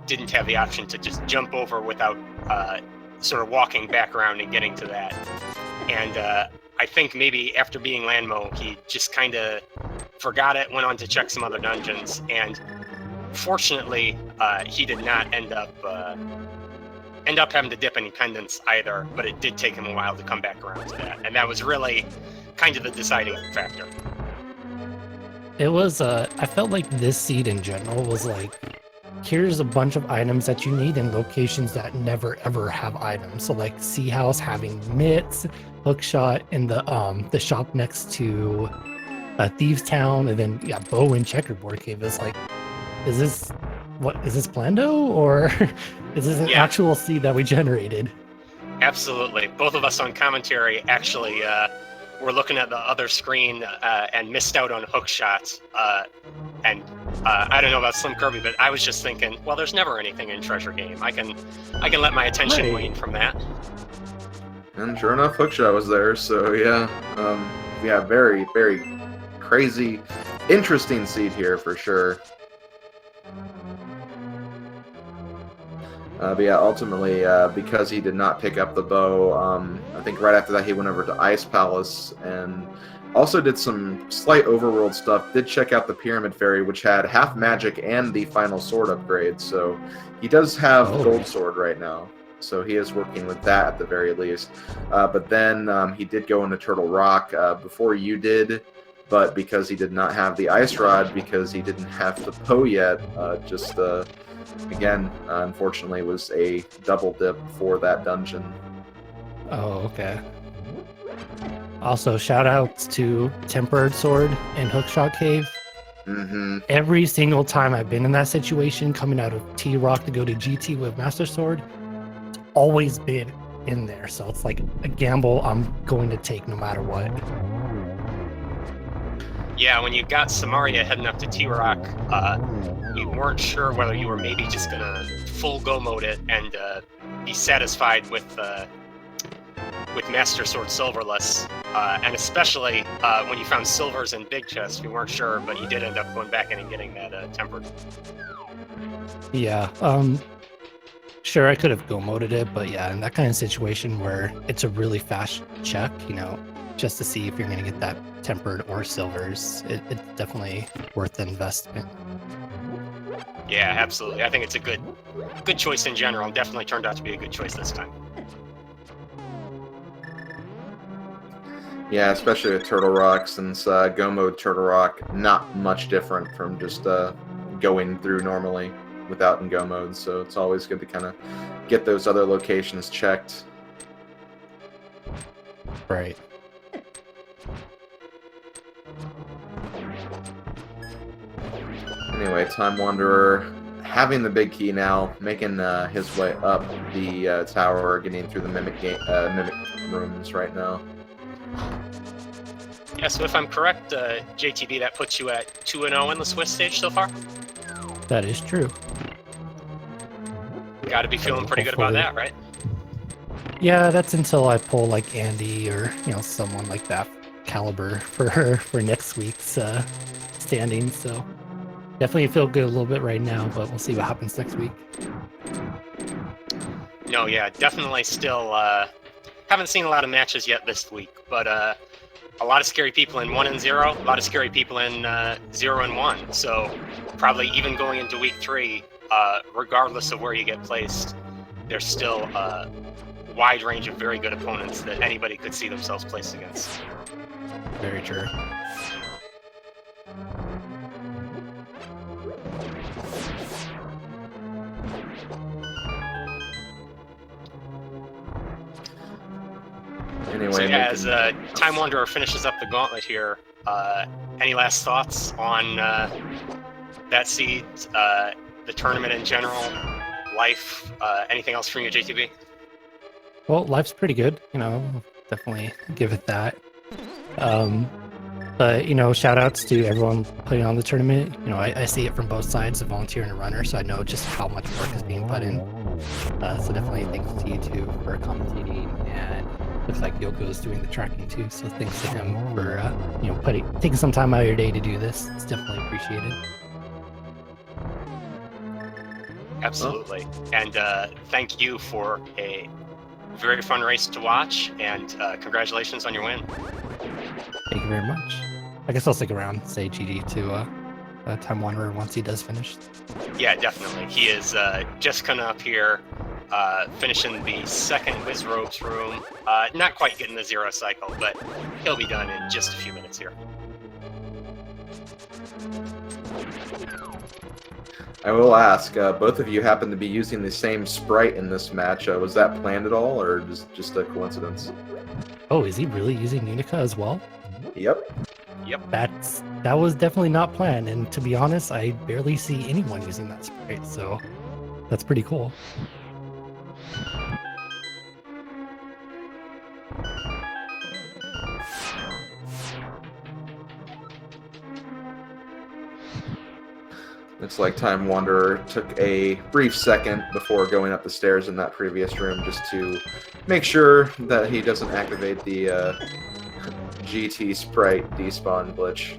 didn't have the option to just jump over without sort of walking back around and getting to that. And I think maybe after being Landmo, he just kind of forgot it, went on to check some other dungeons, and fortunately, he did not end up having to dip any pendants either, but it did take him a while to come back around to that, and that was really kind of the deciding factor. It was, I felt like this seed in general was like, here's a bunch of items that you need in locations that never ever have items. So like Sea House having mitts, Hookshot in the shop next to Thieves Town, and then Bow and Checkerboard Cave. Is like, is this Plando, or is this an actual seed that we generated? Absolutely. Both of us on commentary actually were looking at the other screen and missed out on Hookshot. And I don't know about Slim Kirby, but I was just thinking, well, there's never anything in Treasure Game. I can let my attention wane from that. And sure enough, Hookshot was there. So yeah, very, very crazy, interesting seed here for sure. But yeah, ultimately, because he did not pick up the bow, I think right after that he went over to Ice Palace and also did some slight overworld stuff. Did check out the Pyramid Fairy, which had half magic and the final sword upgrade. So he does have Gold Sword right now. So he is working with that at the very least. But then he did go into Turtle Rock before you did. But because he did not have the Ice Rod, because he didn't have the bow yet, again, unfortunately, was a double dip for that dungeon. Oh, okay. Also, shout outs to Tempered Sword and Hookshot Cave. Mm-hmm. Every single time I've been in that situation, coming out of T-Rock to go to GT with Master Sword, it's always been in there. So it's like a gamble I'm going to take no matter what. Yeah, when you got Samaria heading up to T-Rock, you weren't sure whether you were maybe just gonna full go mode it and be satisfied with Master Sword Silverless, and especially when you found silvers in Big Chest, you weren't sure, but you did end up going back in and getting that tempered. Yeah, sure, I could have go moded it, but yeah, in that kind of situation where it's a really fast check, just to see if you're going to get that tempered or silvers, it's definitely worth the investment. Yeah, absolutely. I think it's a good choice in general, and definitely turned out to be a good choice this time. Yeah, especially with Turtle Rock, since Go Mode Turtle Rock, not much different from just going through normally without in Go Mode, so it's always good to kind of get those other locations checked. Right. Anyway, TimeWanderer having the big key now, making his way up the tower, getting through the mimic rooms right now. Yeah, so if I'm correct, JTB, that puts you at 2-0 in the Swiss stage so far? That is true. Got to be feeling pretty good about that, right? Yeah, that's until I pull like Andy or someone like that caliber for next week's standings. So definitely feel good a little bit right now, but we'll see what happens next week. No, yeah, definitely still haven't seen a lot of matches yet this week, but a lot of scary people in 1 and 0, a lot of scary people in 0 and 1. So probably even going into week 3, regardless of where you get placed, there's still a wide range of very good opponents that anybody could see themselves placed against. Very true. Anyway, so yeah, as TimeWanderer finishes up the gauntlet here, any last thoughts on that seed, the tournament in general, life, anything else from you, JTB? Well, life's pretty good, definitely give it that. But, you know, shout outs to everyone putting on the tournament. You know, I see it from both sides, a volunteer and a runner, so I know just how much work is being put in. So definitely thanks to you two for commentating, and looks like Yoko is doing the tracking too. So thanks to him for you know, taking some time out of your day to do this. It's definitely appreciated. Absolutely, and thank you for a very fun race to watch, and congratulations on your win. Thank you very much. I guess I'll stick around and say GG to TimeWanderer once he does finish. Yeah, definitely. He is just coming up here, finishing the second Wizrobe's room. Not quite getting the 0 cycle, but he'll be done in just a few minutes here. I will ask, both of you happen to be using the same sprite in this match. Was that planned at all, or just a coincidence? Oh, is he really using Unica as well? Yep. Yep. That was definitely not planned, and to be honest, I barely see anyone using that sprite, so that's pretty cool. Looks like TimeWanderer took a brief second before going up the stairs in that previous room just to make sure that he doesn't activate the GT sprite despawn glitch.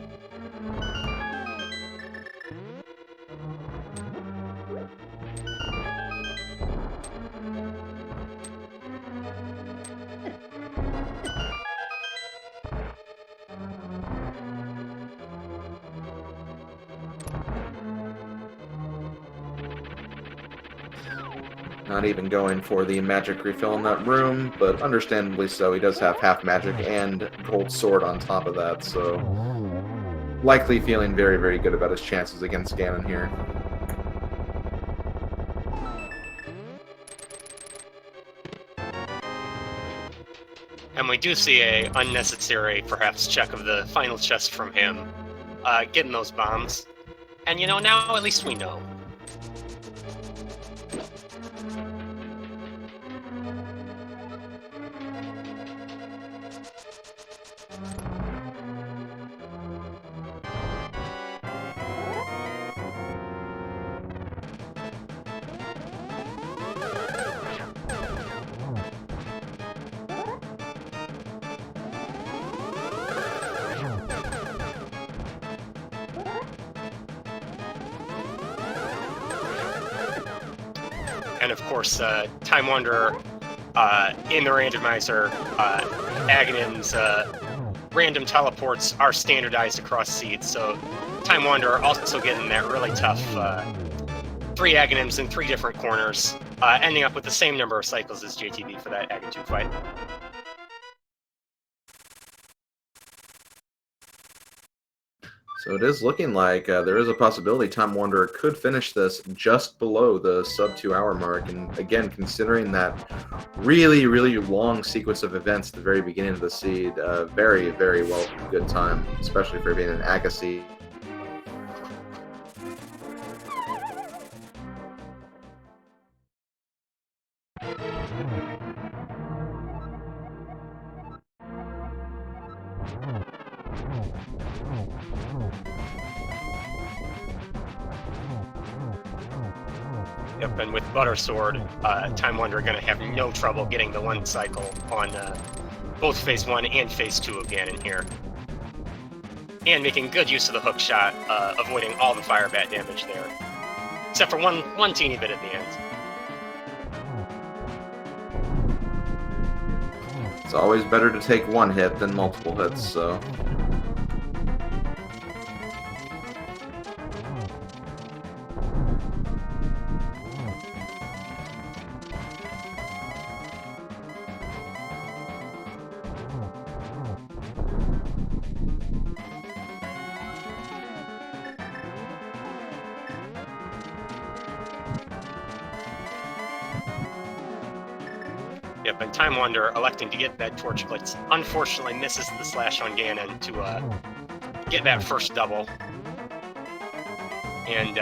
Not even going for the magic refill in that room, but understandably so. He does have half magic and gold sword on top of that, so likely feeling very, very good about his chances against Ganon here. And we do see a unnecessary, perhaps, check of the final chest from him, getting those bombs. And, you know, now at least we know. And of course, TimeWanderer in the randomizer, Agahним's random teleports are standardized across seeds, so TimeWanderer also getting that really tough 3 Agaghnims in 3 different corners, ending up with the same number of cycles as JTB for that Agahnim 2 fight. So it is looking like there is a possibility TimeWanderer could finish this just below the sub 2 hour mark. And again, considering that really, really long sequence of events at the very beginning of the seed, very, very well good time, especially for being an Agassi. Yep, and with Butter Sword, TimeWanderer going to have no trouble getting the 1 cycle on both Phase 1 and Phase 2 of Ganon here. And making good use of the hook shot, avoiding all the fire bat damage there. Except for one teeny bit at the end. It's always better to take 1 hit than multiple hits, so... Yep, and TimeWanderer electing to get that Torch Blitz unfortunately misses the slash on Ganon to get that first double. And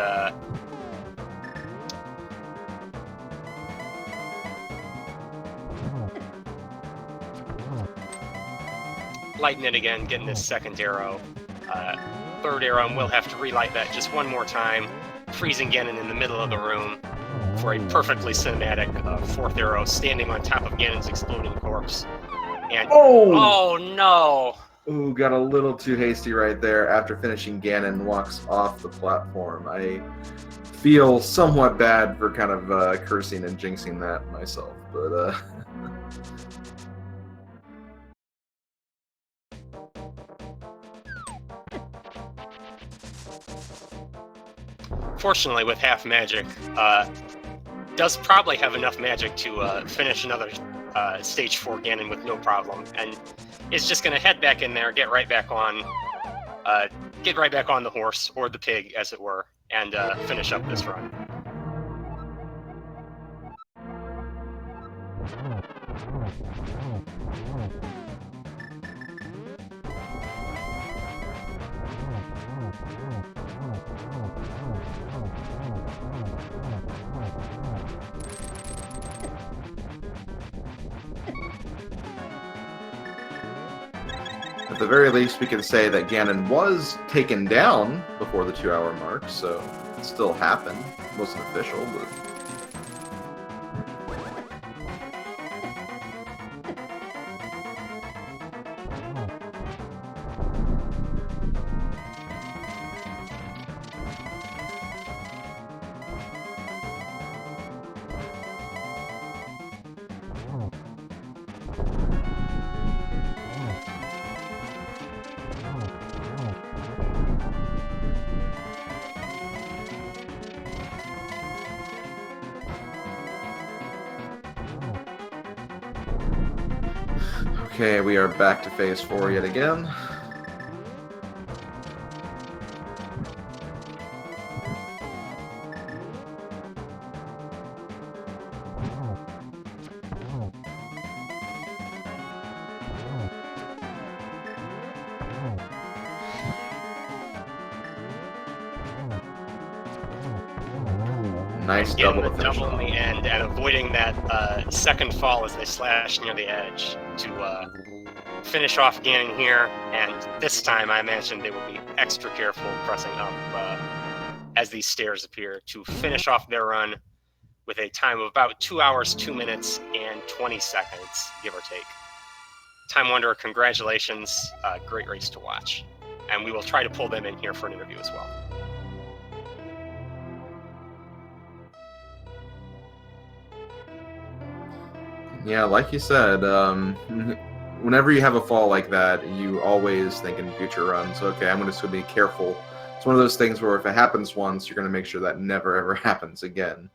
lighting it again, getting this second arrow. Third arrow, and we'll have to relight that just one more time, freezing Ganon in the middle of the room for a perfectly cinematic fourth arrow, standing on top of Ganon's exploding corpse. And oh no! Ooh, got a little too hasty right there. After finishing, Ganon walks off the platform. I feel somewhat bad for kind of cursing and jinxing that myself, but Fortunately, with half magic, does probably have enough magic to finish another stage 4 Ganon with no problem, and is just going to head back in there, get right back on the horse, or the pig, as it were, and finish up this run. at the very least, we can say that Ganon was taken down before the 2-hour mark, so it still happened. It wasn't official, but... Okay, we are back to phase 4 yet again. Nice double to finish double in the end, and avoiding that second fall as they slash near the edge to finish off Ganon here. And this time, I imagine they will be extra careful pressing up as these stairs appear to finish off their run with a time of about 2 hours, 2 minutes, and 20 seconds, give or take. Time Wanderer, congratulations. Great race to watch. And we will try to pull them in here for an interview as well. Yeah, like you said, whenever you have a fall like that, you always think in future runs, okay, I'm just going to be careful. It's one of those things where if it happens once, you're going to make sure that never ever happens again.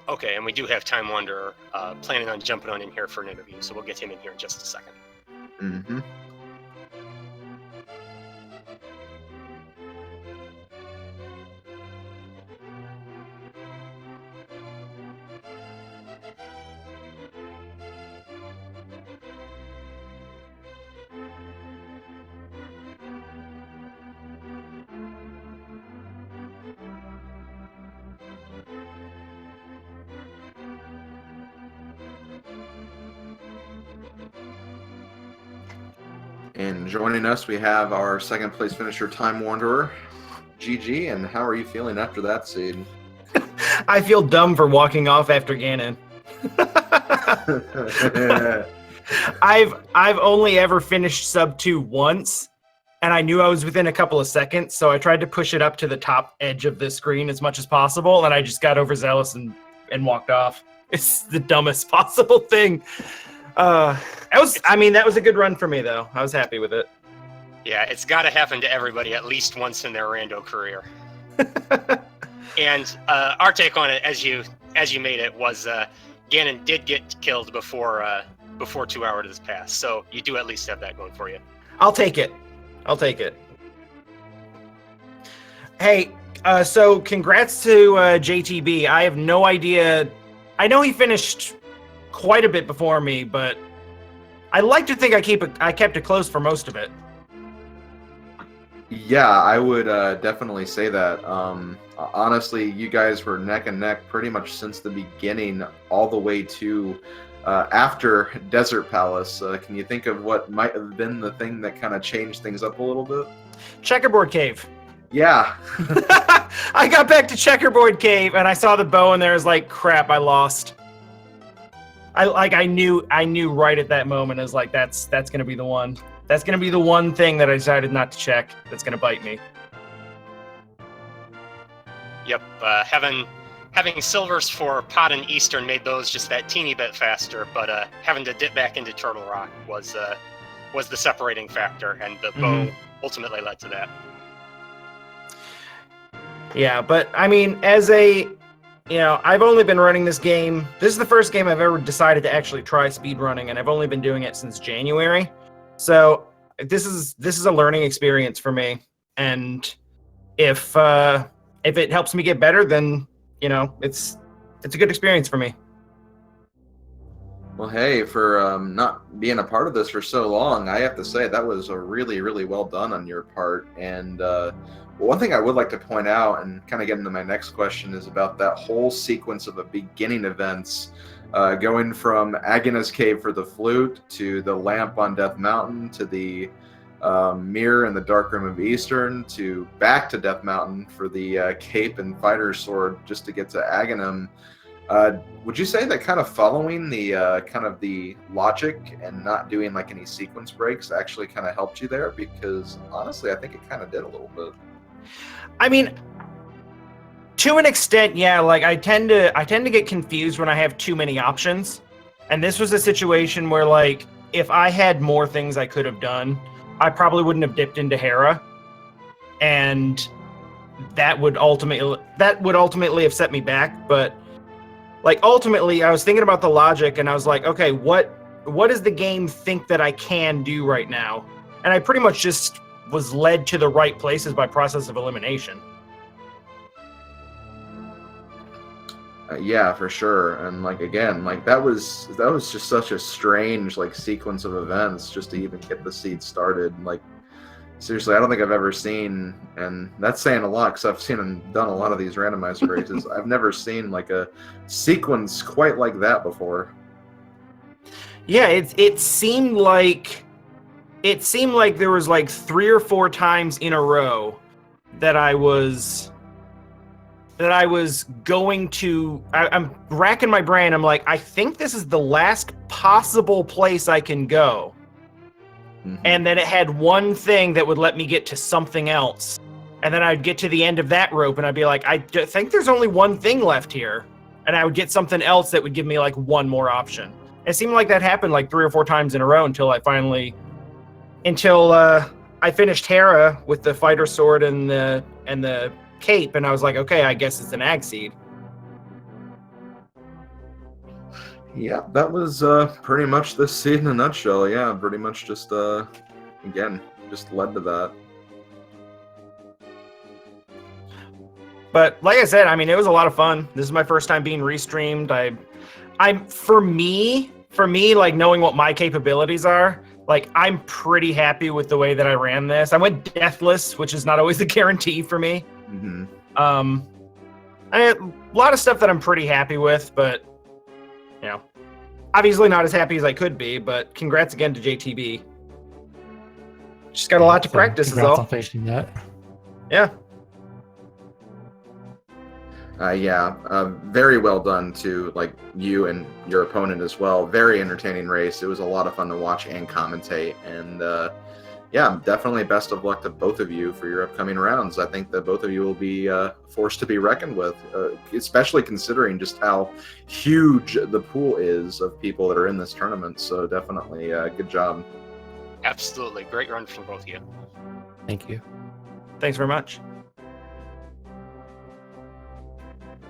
Okay, and we do have Time Wanderer planning on jumping on in here for an interview, so we'll get him in here in just a second. Mm-hmm. And joining us, we have our second place finisher, Time Wanderer, GG, and how are you feeling after that seed? I feel dumb for walking off after Ganon. I've only ever finished sub 2 once, and I knew I was within a couple of seconds, so I tried to push it up to the top edge of the screen as much as possible, and I just got overzealous and walked off. It's the dumbest possible thing. That was a good run for me, though. I was happy with it. Yeah, it's got to happen to everybody at least once in their rando career. And our take on it, as you made it, was Ganon did get killed before 2 hours has passed, so you do at least have that going for you. I'll take it. Hey, so congrats to JTB. I have no idea. I know he finished quite a bit before me, but I like to think I kept it close for most of it. Yeah, I would definitely say that. Honestly, you guys were neck and neck pretty much since the beginning, all the way to after Desert Palace. Can you think of what might have been the thing that kind of changed things up a little bit? Checkerboard Cave. Yeah. I got back to Checkerboard Cave and I saw the bow and there was like, crap, I lost. I knew right at that moment. I was like, that's gonna be the one. That's gonna be the one thing that I decided not to check. That's gonna bite me. Yep, having silvers for Pot and Eastern made those just that teeny bit faster, but having to dip back into Turtle Rock was the separating factor, and the bow ultimately led to that. Yeah, but I mean, I've only been running this game. This is the first game I've ever decided to actually try speedrunning, and I've only been doing it since January. So this is a learning experience for me, and if it helps me get better, then it's a good experience for me. Well, hey, for not being a part of this for so long, I have to say that was a really, really well done on your part. And one thing I would like to point out and kind of get into my next question is about that whole sequence of the beginning events, going from Agahna's Cave for the flute to the lamp on Death Mountain to the mirror in the Dark Room of Eastern to back to Death Mountain for the cape and fighter's sword just to get to Agahnim. Would you say that kind of following the kind of the logic and not doing like any sequence breaks actually kind of helped you there? Because honestly, I think it kind of did a little bit. I mean, to an extent, yeah. Like I tend to get confused when I have too many options, and this was a situation where like if I had more things I could have done, I probably wouldn't have dipped into Hera, and that would ultimately have set me back. But like ultimately, I was thinking about the logic, and I was like, okay, what does the game think that I can do right now? And I pretty much just was led to the right places by process of elimination. Yeah, for sure. And like again, like that was just such a strange like sequence of events just to even get the seed started. Like seriously, I don't think I've ever seen, and that's saying a lot because I've seen and done a lot of these randomizer races. I've never seen like a sequence quite like that before. Yeah, it seemed like there was like 3 or 4 times in a row that I was going to. I'm racking my brain. I'm like, I think this is the last possible place I can go. Mm-hmm. And then it had one thing that would let me get to something else. And then I'd get to the end of that rope and I'd be like, I think there's only one thing left here. And I would get something else that would give me like one more option. It seemed like that happened like 3 or 4 times in a row until I finished Hera with the fighter sword and the cape, and I was like, okay, I guess it's an ag seed. Yeah, that was pretty much the seed in a nutshell. Yeah, pretty much just again, just led to that. But like I said, I mean, it was a lot of fun. This is my first time being restreamed. For me, like knowing what my capabilities are, like I'm pretty happy with the way that I ran this. I went deathless, which is not always a guarantee for me. Mm-hmm. I had a lot of stuff that I'm pretty happy with, but obviously not as happy as I could be. But congrats again to JTB. Just got a lot to practice. Is all. On finishing that. Yeah. Yeah, very well done to like you and your opponent as well. Very entertaining race. It was a lot of fun to watch and commentate. And yeah, definitely best of luck to both of you for your upcoming rounds. I think that both of you will be forced to be reckoned with, especially considering just how huge the pool is of people that are in this tournament. So definitely good job. Absolutely. Great run from both of you. Thank you. Thanks very much.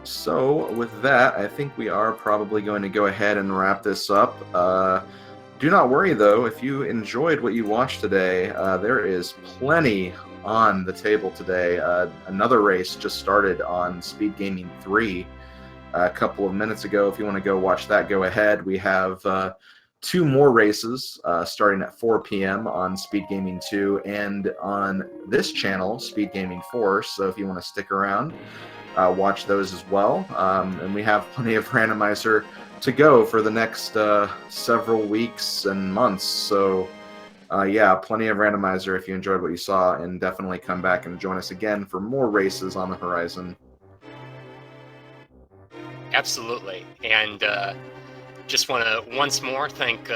So with that, I think we are probably going to go ahead and wrap this up. Do not worry, though, if you enjoyed what you watched today, there is plenty on the table today. Another race just started on Speed Gaming 3 a couple of minutes ago. If you want to go watch that, go ahead. We have 2 more races starting at 4 p.m. on Speed Gaming 2 and on this channel, Speed Gaming 4. So if you want to stick around, watch those as well. And we have plenty of Randomizer to go for the next several weeks and months. So yeah, plenty of Randomizer if you enjoyed what you saw, and definitely come back and join us again for more races on the horizon. Absolutely. And just want to once more thank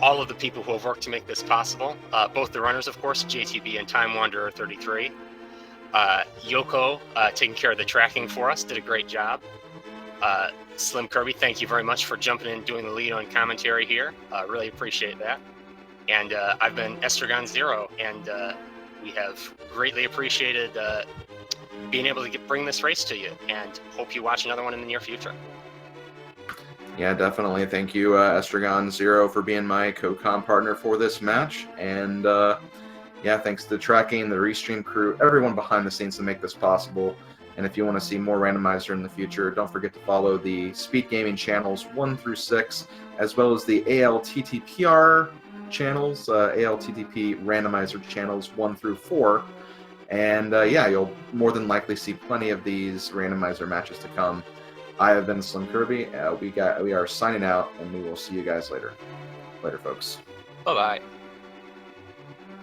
all of the people who have worked to make this possible. Both the runners, of course, JTB and TimeWanderer33. Yoko, taking care of the tracking for us, did a great job. Slim Kirby, thank you very much for jumping in and doing the lead on commentary here. Really appreciate that. And I've been Estragon0, and we have greatly appreciated being able to bring this race to you, and hope you watch another one in the near future. Yeah, definitely. Thank you, Estragon0, for being my co-com partner for this match. And yeah, thanks to the tracking, the Restream crew, everyone behind the scenes to make this possible. And if you want to see more Randomizer in the future, don't forget to follow the Speed Gaming channels 1 through 6, as well as the ALTTPR channels, ALTTP Randomizer channels 1 through 4. And yeah, you'll more than likely see plenty of these Randomizer matches to come. I have been Slim Kirby. We are signing out, and we will see you guys later. Later, folks. Bye-bye.